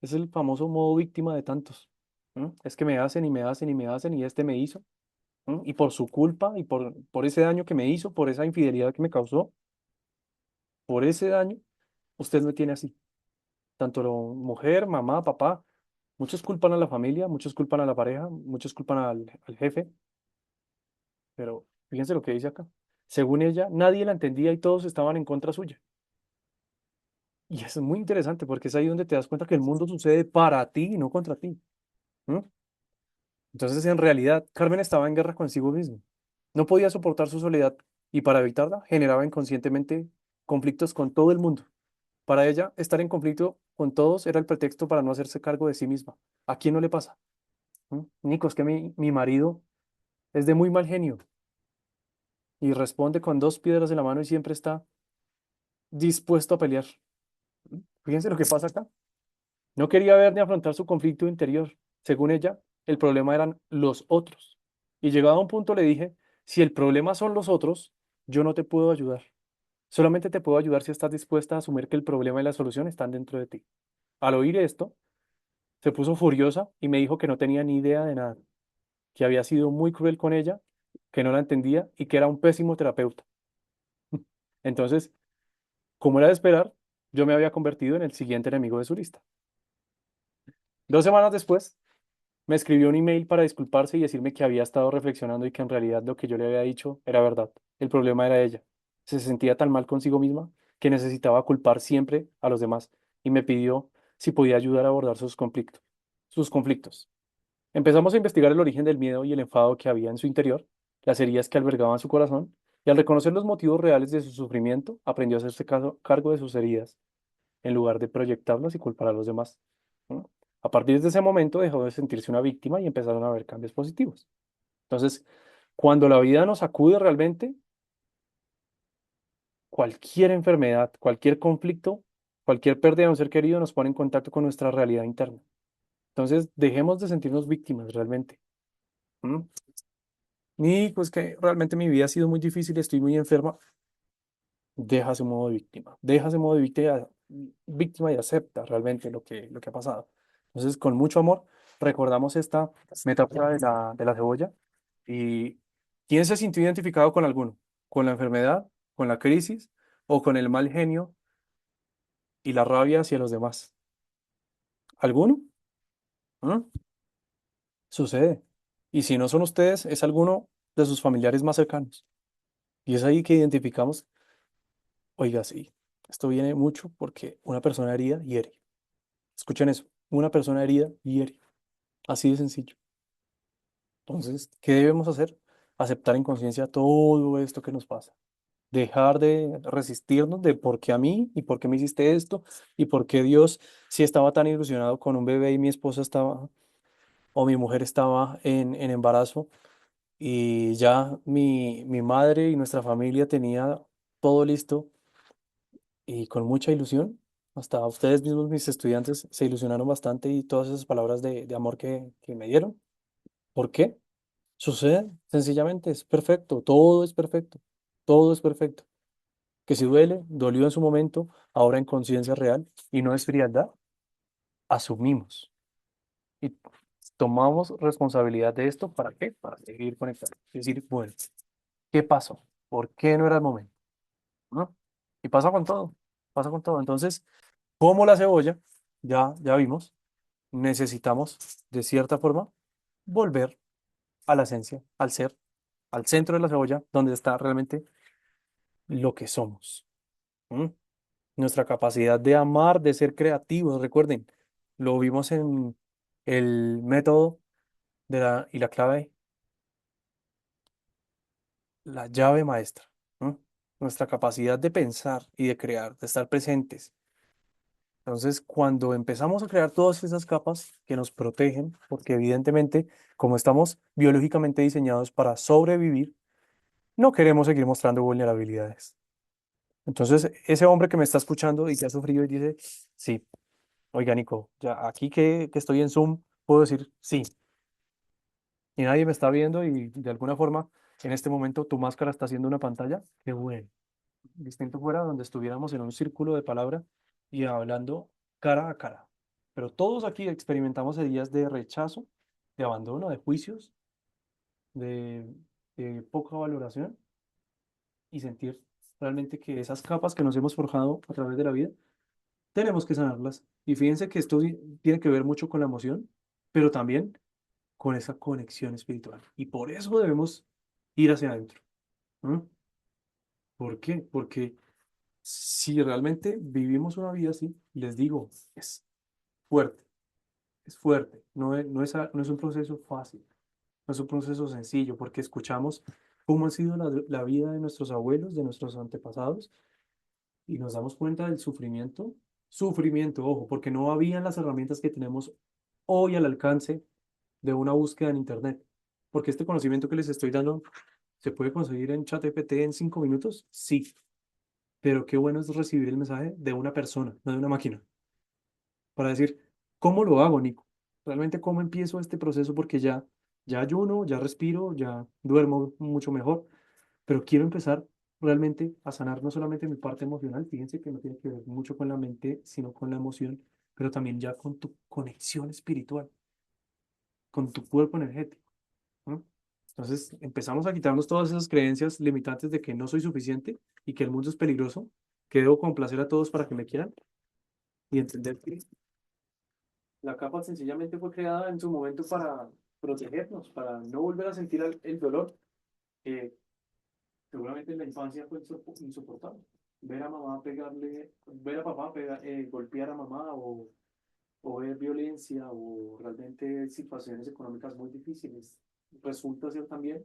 Es el famoso modo víctima de tantos. ¿M? Es que me hacen y me hacen y me hacen y este me hizo. ¿M? Y por su culpa y por ese daño que me hizo, por esa infidelidad que me causó, por ese daño, usted me tiene así. Tanto la mujer, mamá, papá, muchos culpan a la familia, muchos culpan a la pareja, muchos culpan al jefe, pero fíjense lo que dice acá. Según ella, nadie la entendía y todos estaban en contra suya. Y eso es muy interesante porque es ahí donde te das cuenta que el mundo sucede para ti y no contra ti. ¿M? Entonces, en realidad, Carmen estaba en guerra consigo misma. No podía soportar su soledad y para evitarla generaba inconscientemente conflictos con todo el mundo. Para ella, estar en conflicto con todos era el pretexto para no hacerse cargo de sí misma. ¿A quién no le pasa? ¿Mm? Nico, es que mi marido es de muy mal genio y responde con dos piedras en la mano y siempre está dispuesto a pelear. ¿Mm? Fíjense lo que pasa acá. No quería ver ni afrontar su conflicto interior. Según ella, el problema eran los otros. Y llegado a un punto le dije: si el problema son los otros, yo no te puedo ayudar. Solamente te puedo ayudar si estás dispuesta a asumir que el problema y la solución están dentro de ti. Al oír esto, se puso furiosa y me dijo que no tenía ni idea de nada, que había sido muy cruel con ella, que no la entendía y que era un pésimo terapeuta. Entonces, como era de esperar, yo me había convertido en el siguiente enemigo de su lista. 2 semanas después, me escribió un email para disculparse y decirme que había estado reflexionando y que en realidad lo que yo le había dicho era verdad. El problema era ella. Se sentía tan mal consigo misma que necesitaba culpar siempre a los demás y me pidió si podía ayudar a abordar sus conflictos. Sus conflictos. Empezamos a investigar el origen del miedo y el enfado que había en su interior, las heridas que albergaban su corazón, y al reconocer los motivos reales de su sufrimiento, aprendió a hacerse cargo de sus heridas. en lugar de proyectarlas y culpar a los demás. ¿No? A partir de ese momento dejó de sentirse una víctima y empezaron a haber cambios positivos. Entonces, cuando la vida nos acude realmente, cualquier enfermedad, cualquier conflicto, cualquier pérdida de un ser querido nos pone en contacto con nuestra realidad interna. Entonces, dejemos de sentirnos víctimas realmente. ¿Mm? Y pues que realmente mi vida ha sido muy difícil, estoy muy enferma. Deja ese modo de víctima, deja ese modo de víctima y acepta realmente lo que ha pasado. Entonces, con mucho amor, recordamos esta metáfora de la cebolla y ¿quién se sintió identificado con alguno? ¿Con la enfermedad, con la crisis o con el mal genio y la rabia hacia los demás? ¿Alguno? ¿Mm? Sucede. Y si no son ustedes, es alguno de sus familiares más cercanos. Y es ahí que identificamos, oiga, sí, esto viene mucho porque una persona herida hiere. Escuchen eso, una persona herida hiere. Así de sencillo. Entonces, ¿qué debemos hacer? Aceptar en conciencia todo esto que nos pasa. Dejar de resistirnos de por qué a mí y por qué me hiciste esto y por qué Dios, si estaba tan ilusionado con un bebé y mi esposa estaba o mi mujer estaba en embarazo y ya mi madre y nuestra familia tenía todo listo y con mucha ilusión. Hasta ustedes mismos, mis estudiantes, se ilusionaron bastante y todas esas palabras de amor que me dieron. ¿Por qué? Sucede, sencillamente, es perfecto, todo es perfecto, todo es perfecto. Que si duele, dolió en su momento, ahora en conciencia real y no es frialdad, asumimos y tomamos responsabilidad de esto. ¿Para qué? Para seguir conectados. Es decir, bueno, ¿qué pasó? ¿Por qué no era el momento? ¿No? Y pasa con todo, pasa con todo. Entonces, como la cebolla, ya vimos, necesitamos, de cierta forma, volver a la esencia, al ser, al centro de la cebolla, donde está realmente lo que somos. ¿M? Nuestra capacidad de amar, de ser creativos. Recuerden, lo vimos en el método y la clave, la llave maestra. ¿M? Nuestra capacidad de pensar y de crear, de estar presentes. Entonces, cuando empezamos a crear todas esas capas que nos protegen, porque evidentemente, como estamos biológicamente diseñados para sobrevivir, no queremos seguir mostrando vulnerabilidades. Entonces, ese hombre que me está escuchando y que ha sufrido y dice, sí, oiga, Nico, ya aquí que estoy en Zoom, puedo decir sí, y nadie me está viendo y de alguna forma, en este momento, tu máscara está haciendo una pantalla, qué bueno. Distinto fuera donde estuviéramos en un círculo de palabra y hablando cara a cara. Pero todos aquí experimentamos días de rechazo, de abandono, de juicios, de, de poca valoración y sentir realmente que esas capas que nos hemos forjado a través de la vida, tenemos que sanarlas. Y fíjense que esto tiene que ver mucho con la emoción, pero también con esa conexión espiritual. Y por eso debemos ir hacia adentro. ¿No? ¿Por qué? Porque si realmente vivimos una vida así, les digo, fuerte, es fuerte. No es un proceso fácil, no es un proceso sencillo, porque escuchamos cómo ha sido la vida de nuestros abuelos, de nuestros antepasados, y nos damos cuenta del sufrimiento. Sufrimiento, ojo, porque no habían las herramientas que tenemos hoy al alcance de una búsqueda en Internet. Porque este conocimiento que les estoy dando se puede conseguir en ChatGPT en 5 minutos, sí, pero qué bueno es recibir el mensaje de una persona, no de una máquina, para decir, ¿cómo lo hago, Nico? Realmente, ¿cómo empiezo este proceso? Porque ya ayuno, ya respiro, ya duermo mucho mejor, pero quiero empezar realmente a sanar no solamente mi parte emocional, fíjense que no tiene que ver mucho con la mente, sino con la emoción, pero también ya con tu conexión espiritual, con tu cuerpo energético. ¿No? Entonces empezamos a quitarnos todas esas creencias limitantes de que no soy suficiente y que el mundo es peligroso, que debo complacer a todos para que me quieran y entender que la capa sencillamente fue creada en su momento para protegernos, para no volver a sentir el dolor que seguramente en la infancia fue insoportable. Ver a mamá pegarle, ver a papá golpear a mamá o ver violencia o realmente situaciones económicas muy difíciles resulta ser también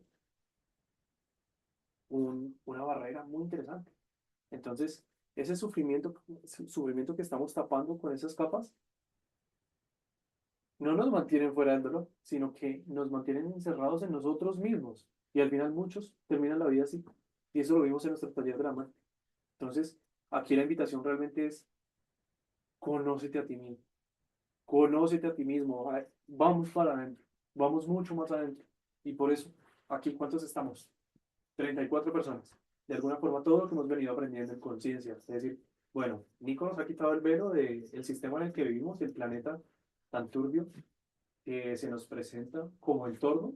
una barrera muy interesante. Entonces, ese sufrimiento que estamos tapando con esas capas, no nos mantienen fuera del dolor, sino que nos mantienen encerrados en nosotros mismos. Y al final muchos terminan la vida así. Y eso lo vimos en nuestro taller de la mano. Entonces, aquí la invitación realmente es conócete a ti mismo. Conócete a ti mismo. Ay, vamos para adentro. Vamos mucho más adentro. Y por eso, aquí, ¿cuántos estamos? 34 personas. De alguna forma, todo lo que hemos venido aprendiendo en conciencia. Es decir, bueno, Nico nos ha quitado el velo del sistema en el que vivimos, el planeta tan turbio que se nos presenta como entorno,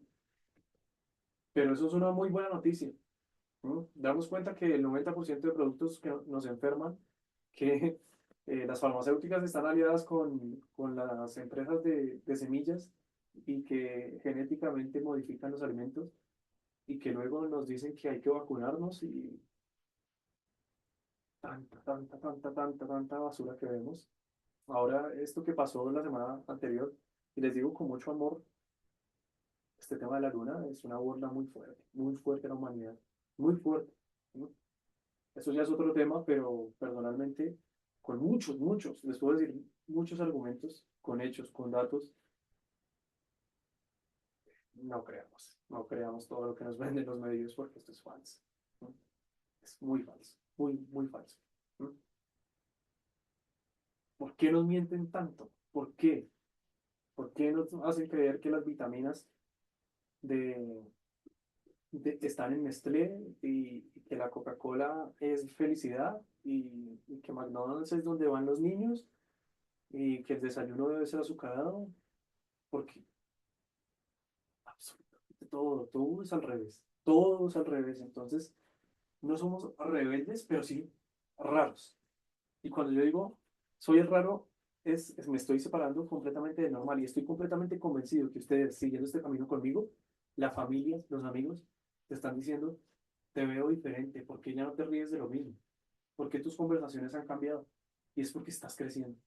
pero eso es una muy buena noticia, ¿no? Damos cuenta que el 90% de productos que nos enferman, que las farmacéuticas están aliadas con las empresas de semillas y que genéticamente modifican los alimentos y que luego nos dicen que hay que vacunarnos y tanta basura que vemos. Ahora, esto que pasó la semana anterior, y les digo con mucho amor, este tema de la luna es una burla muy fuerte a la humanidad, muy fuerte, ¿no? Eso ya es otro tema, pero personalmente, con muchos, les puedo decir muchos argumentos, con hechos, con datos, no creamos todo lo que nos venden los medios porque esto es falso, ¿no? Es muy falso, muy falso, ¿no? ¿Por qué nos mienten tanto? ¿Por qué? ¿Por qué nos hacen creer que las vitaminas de, están en Nestlé y que la Coca-Cola es felicidad y que McDonald's es donde van los niños y que el desayuno debe ser azucarado? Porque absolutamente todo es al revés, todo es al revés. Entonces, no somos rebeldes, pero sí raros. Y cuando yo digo soy el raro, me estoy separando completamente del normal y estoy completamente convencido que ustedes, siguiendo este camino conmigo, la familia, los amigos, te están diciendo, te veo diferente, porque ya no te ríes de lo mismo, porque tus conversaciones han cambiado y es porque estás creciendo.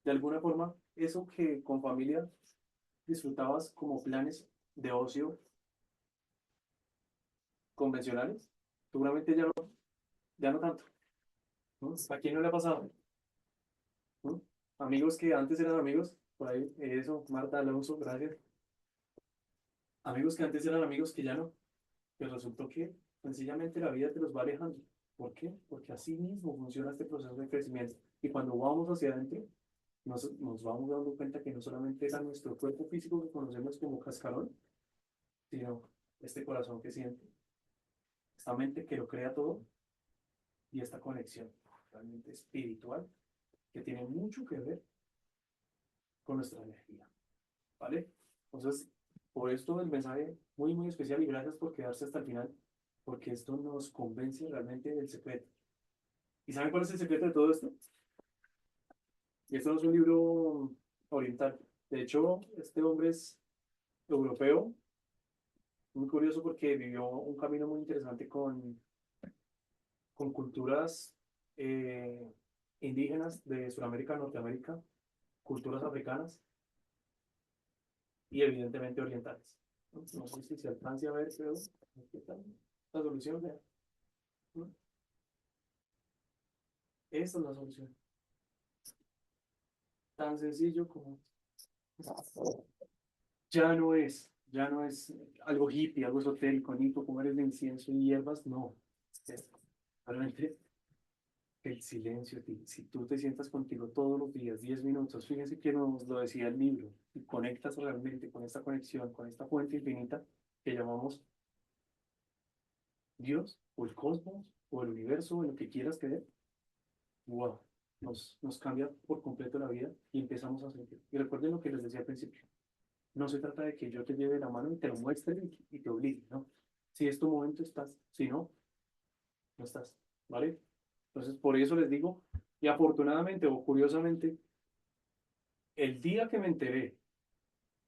De alguna forma, eso que con familia disfrutabas como planes de ocio convencionales, seguramente ya no tanto, ¿no? ¿A quién no le ha pasado? ¿No? Amigos que antes eran amigos, por ahí, eso, Marta Alonso, gracias. Amigos que antes eran amigos que ya no, que resultó que sencillamente la vida te los va alejando. ¿Por qué? Porque así mismo funciona este proceso de crecimiento. Y cuando vamos hacia adentro, nos vamos dando cuenta que no solamente es a nuestro cuerpo físico que conocemos como cascarón, sino este corazón que siente, esta mente que lo crea todo y esta conexión realmente espiritual que tiene mucho que ver con nuestra energía. ¿Vale? Entonces, por esto el mensaje muy especial y gracias por quedarse hasta el final, porque esto nos convence realmente del secreto. ¿Y saben cuál es el secreto de todo esto? Y esto no es un libro oriental. De hecho, este hombre es europeo, muy curioso porque vivió un camino muy interesante con culturas eh, indígenas de Sudamérica, Norteamérica, culturas africanas y evidentemente orientales. No sé si se alcance a ver, pero aquí está la solución. Vea. ¿No? Esa es la solución. Tan sencillo como ya no es algo hippie, algo esotérico, ni comer el incienso y hierbas, no. Es realmente el silencio. Si tú te sientas contigo todos los días, 10 minutos, fíjense que nos lo decía el libro, y conectas realmente con esta conexión, con esta fuente infinita que llamamos Dios, o el cosmos, o el universo, o lo que quieras creer, wow, nos cambia por completo la vida y empezamos a sentir. Y recuerden lo que les decía al principio. No se trata de que yo te lleve la mano y te lo muestre y te obligue, ¿no? Si es tu momento, estás. Si no, no estás, ¿vale? Entonces, por eso les digo, y afortunadamente o curiosamente, el día que me enteré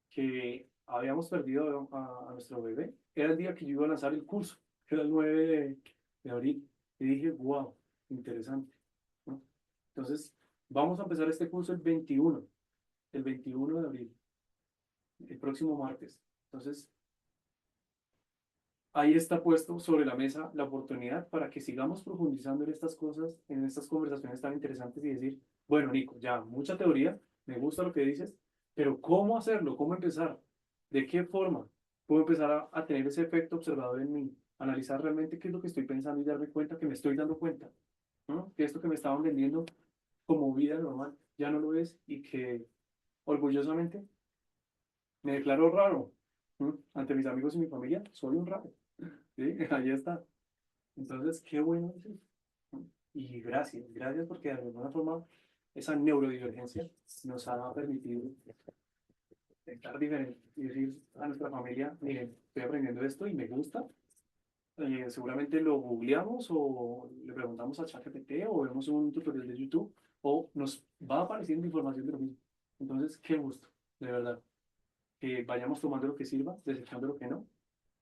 que habíamos perdido a nuestro bebé, era el día que yo iba a lanzar el curso, que era el 9 de abril. Y dije, wow, interesante, ¿no? Entonces, vamos a empezar este curso el 21 de abril, el próximo martes. Entonces, ahí está puesto sobre la mesa la oportunidad para que sigamos profundizando en estas cosas, en estas conversaciones tan interesantes y decir, bueno, Nico, ya mucha teoría, me gusta lo que dices, pero ¿cómo hacerlo? ¿Cómo empezar? ¿De qué forma puedo empezar a tener ese efecto observador en mí? Analizar realmente qué es lo que estoy pensando y darme cuenta que me estoy dando cuenta, ¿no? Que esto que me estaban vendiendo como vida normal ya no lo es y que orgullosamente me declaro raro, ¿no? Ante mis amigos y mi familia, soy un raro. ¿Sí? Ahí está. Entonces, qué bueno es eso. Y gracias, gracias porque de alguna forma esa neurodivergencia nos ha permitido estar diferente y decir a nuestra familia, miren, estoy aprendiendo esto y me gusta. Seguramente lo googleamos o le preguntamos a ChatGPT o vemos un tutorial de YouTube o nos va apareciendo información de lo mismo. Entonces, qué gusto, de verdad, que vayamos tomando lo que sirva, desechando lo que no.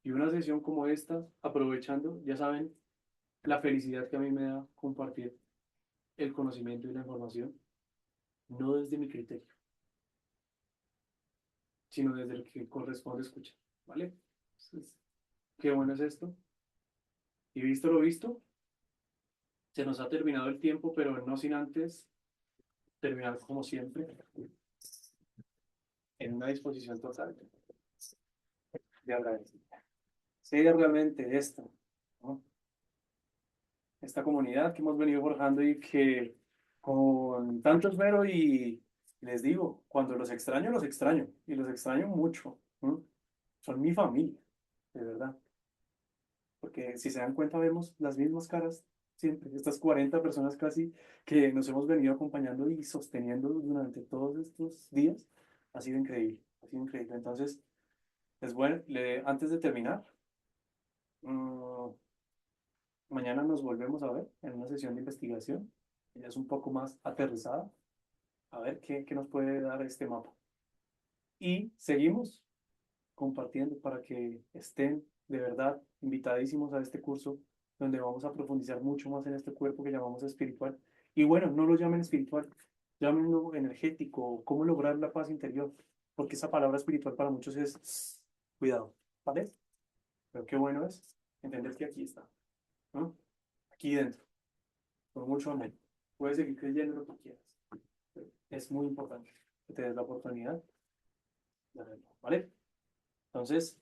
Y una sesión como esta, aprovechando, ya saben, la felicidad que a mí me da compartir el conocimiento y la información, no desde mi criterio, sino desde el que corresponde escuchar, ¿vale? Entonces, qué bueno es esto. Y visto lo visto, se nos ha terminado el tiempo, pero no sin antes terminar como siempre, en una disposición total de agradecer. Sí, realmente esto, ¿no? Esta comunidad que hemos venido forjando y que con tanto esmero y les digo, cuando los extraño y los extraño mucho, ¿no? Son mi familia, de verdad. Porque si se dan cuenta vemos las mismas caras siempre, estas 40 personas casi que nos hemos venido acompañando y sosteniendo durante todos estos días, ha sido increíble, ha sido increíble. Entonces, es bueno, antes de terminar, mm, mañana nos volvemos a ver en una sesión de investigación, ya es un poco más aterrizada, a ver qué nos puede dar este mapa. Y seguimos compartiendo para que estén de verdad invitadísimos a este curso donde vamos a profundizar mucho más en este cuerpo que llamamos espiritual. Y bueno, no lo llamen espiritual, llámenlo energético, cómo lograr la paz interior, porque esa palabra espiritual para muchos es cuidado, ¿vale? Pero qué bueno es entender que aquí está, ¿no? Aquí dentro, con mucho amor. Puedes seguir creyendo lo que quieras. Pero es muy importante que te des la oportunidad de hacerlo, ¿vale? Entonces,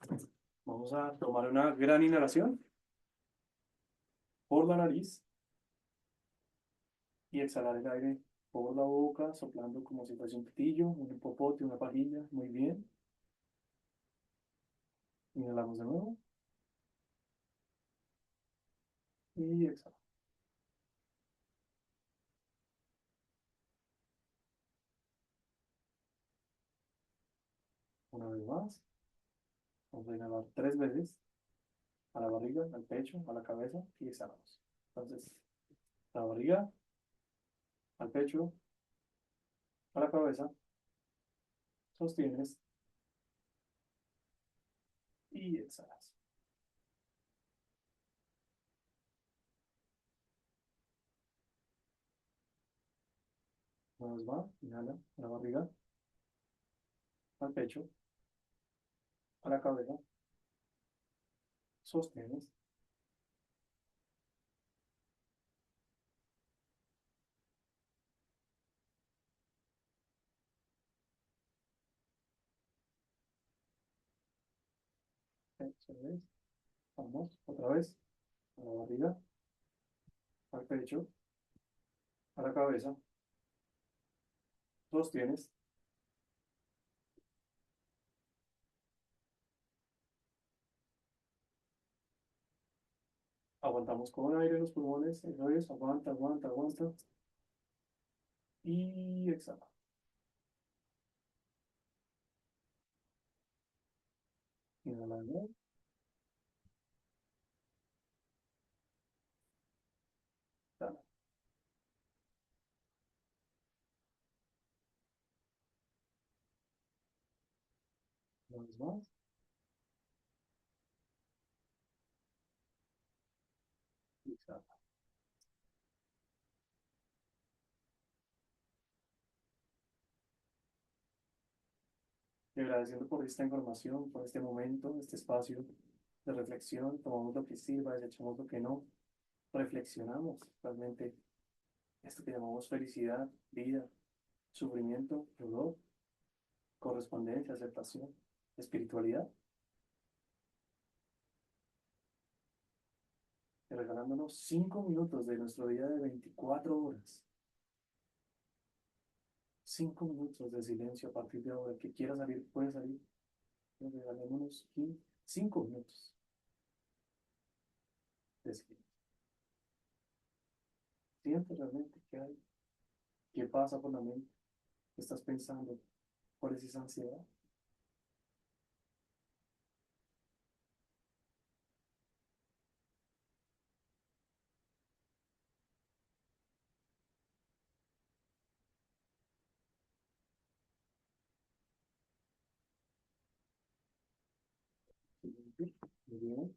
vamos a tomar una gran inhalación por la nariz y exhalar el aire por la boca, soplando como si fuese un pitillo, un popote, una pajilla. Muy bien. Inhalamos de nuevo y exhalamos. Una vez más. Vamos a inhalar 3 veces a la barriga, al pecho, a la cabeza y exhalamos. Entonces, la barriga, al pecho, a la cabeza, sostienes y exhalas. Una vez más, inhala a la barriga, al pecho, a la cabeza, sostienes. Eso es. Vamos, otra vez, a la barriga, al pecho, a la cabeza, sostienes. Aguantamos con aire en los pulmones, eso es, aguanta, aguanta, aguanta. Y exhala. Inhalando, exhala. Una vez más, y exhala. Y agradeciendo por esta información, por este momento, este espacio. de reflexión, tomamos lo que sirva, desechamos lo que no, reflexionamos realmente esto que llamamos felicidad, vida, sufrimiento, dolor, correspondencia, aceptación, espiritualidad, y regalándonos 5 minutos de nuestro día de 24 horas, 5 minutos de silencio a partir de ahora. El que quiera salir, puede salir. Nos regalémonos 5 minutos de silencio. Siente realmente qué hay, qué pasa por la mente, qué estás pensando, cuál es esa ansiedad. Muy bien.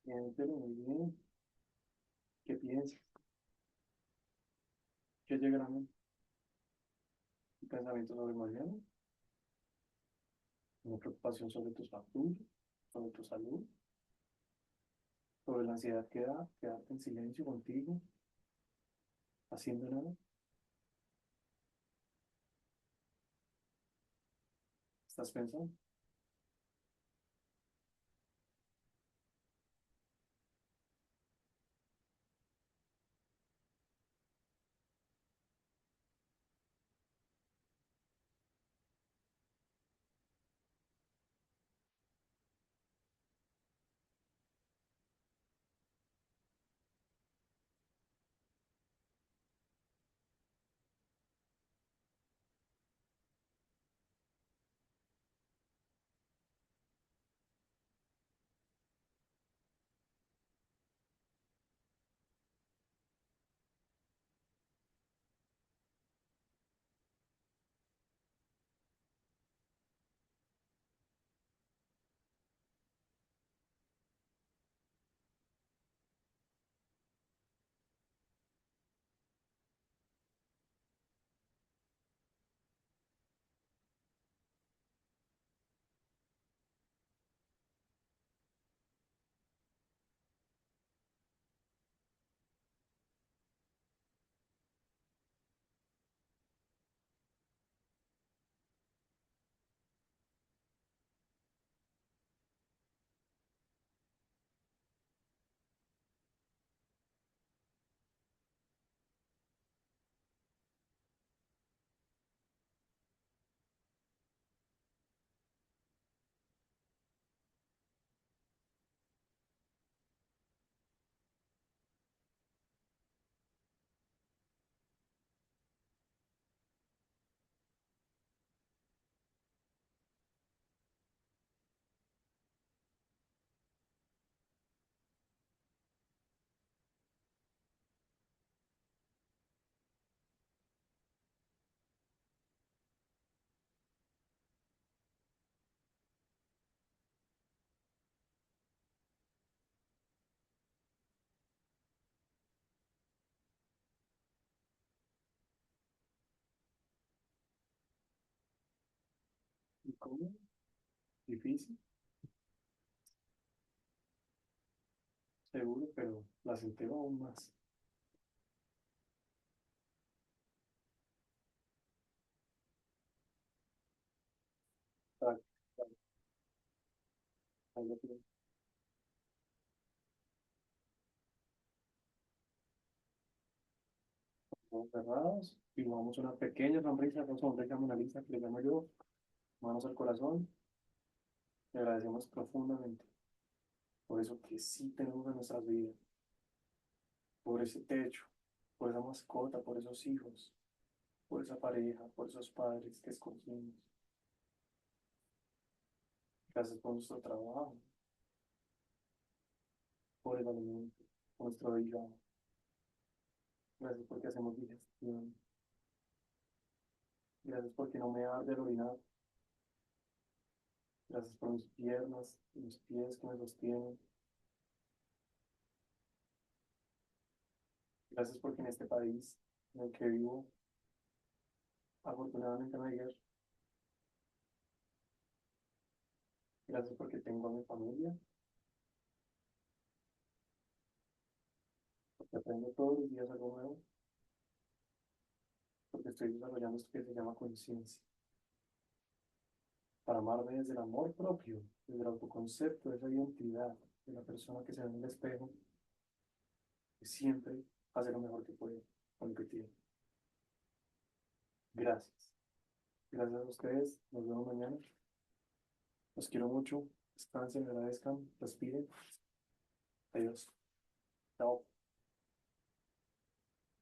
Bien, pero muy bien. ¿Qué piensas? ¿Qué llegará a mí? ¿Un pensamiento sobre mañana? ¿Una preocupación sobre tus facturas? ¿Sobre tu salud? ¿Sobre la ansiedad que da? ¿Quedarte en silencio contigo? ¿Haciendo nada? ¿Estás pensando? ¿Cómo? Difícil, seguro, pero placentero aún más. Tac, tac, ahí lo tienes. Ojos cerrados, y vamos una pequeña sonrisa, una sonrisa Mona Lisa que le llamo yo, manos al corazón, le agradecemos profundamente por eso que sí tenemos en nuestras vidas, por ese techo, por esa mascota, por esos hijos, por esa pareja, por esos padres que escogimos. Gracias por nuestro trabajo, por el alimento, por nuestro hígado. Gracias porque hacemos digestión. Gracias porque no me arde el orinar. Gracias por mis piernas, mis pies que me sostienen. Gracias porque en este país en el que vivo, afortunadamente no hay guerra. Gracias porque tengo a mi familia, porque aprendo todos los días algo nuevo, porque estoy desarrollando esto que se llama conciencia. Para amarme desde el amor propio, desde el autoconcepto, de esa identidad de la persona que se ve en el espejo, que siempre hace lo mejor que puede con lo que tiene. Gracias. Gracias a ustedes. Nos vemos mañana. Los quiero mucho. Descansen, agradezcan, respiren. Adiós. Chao.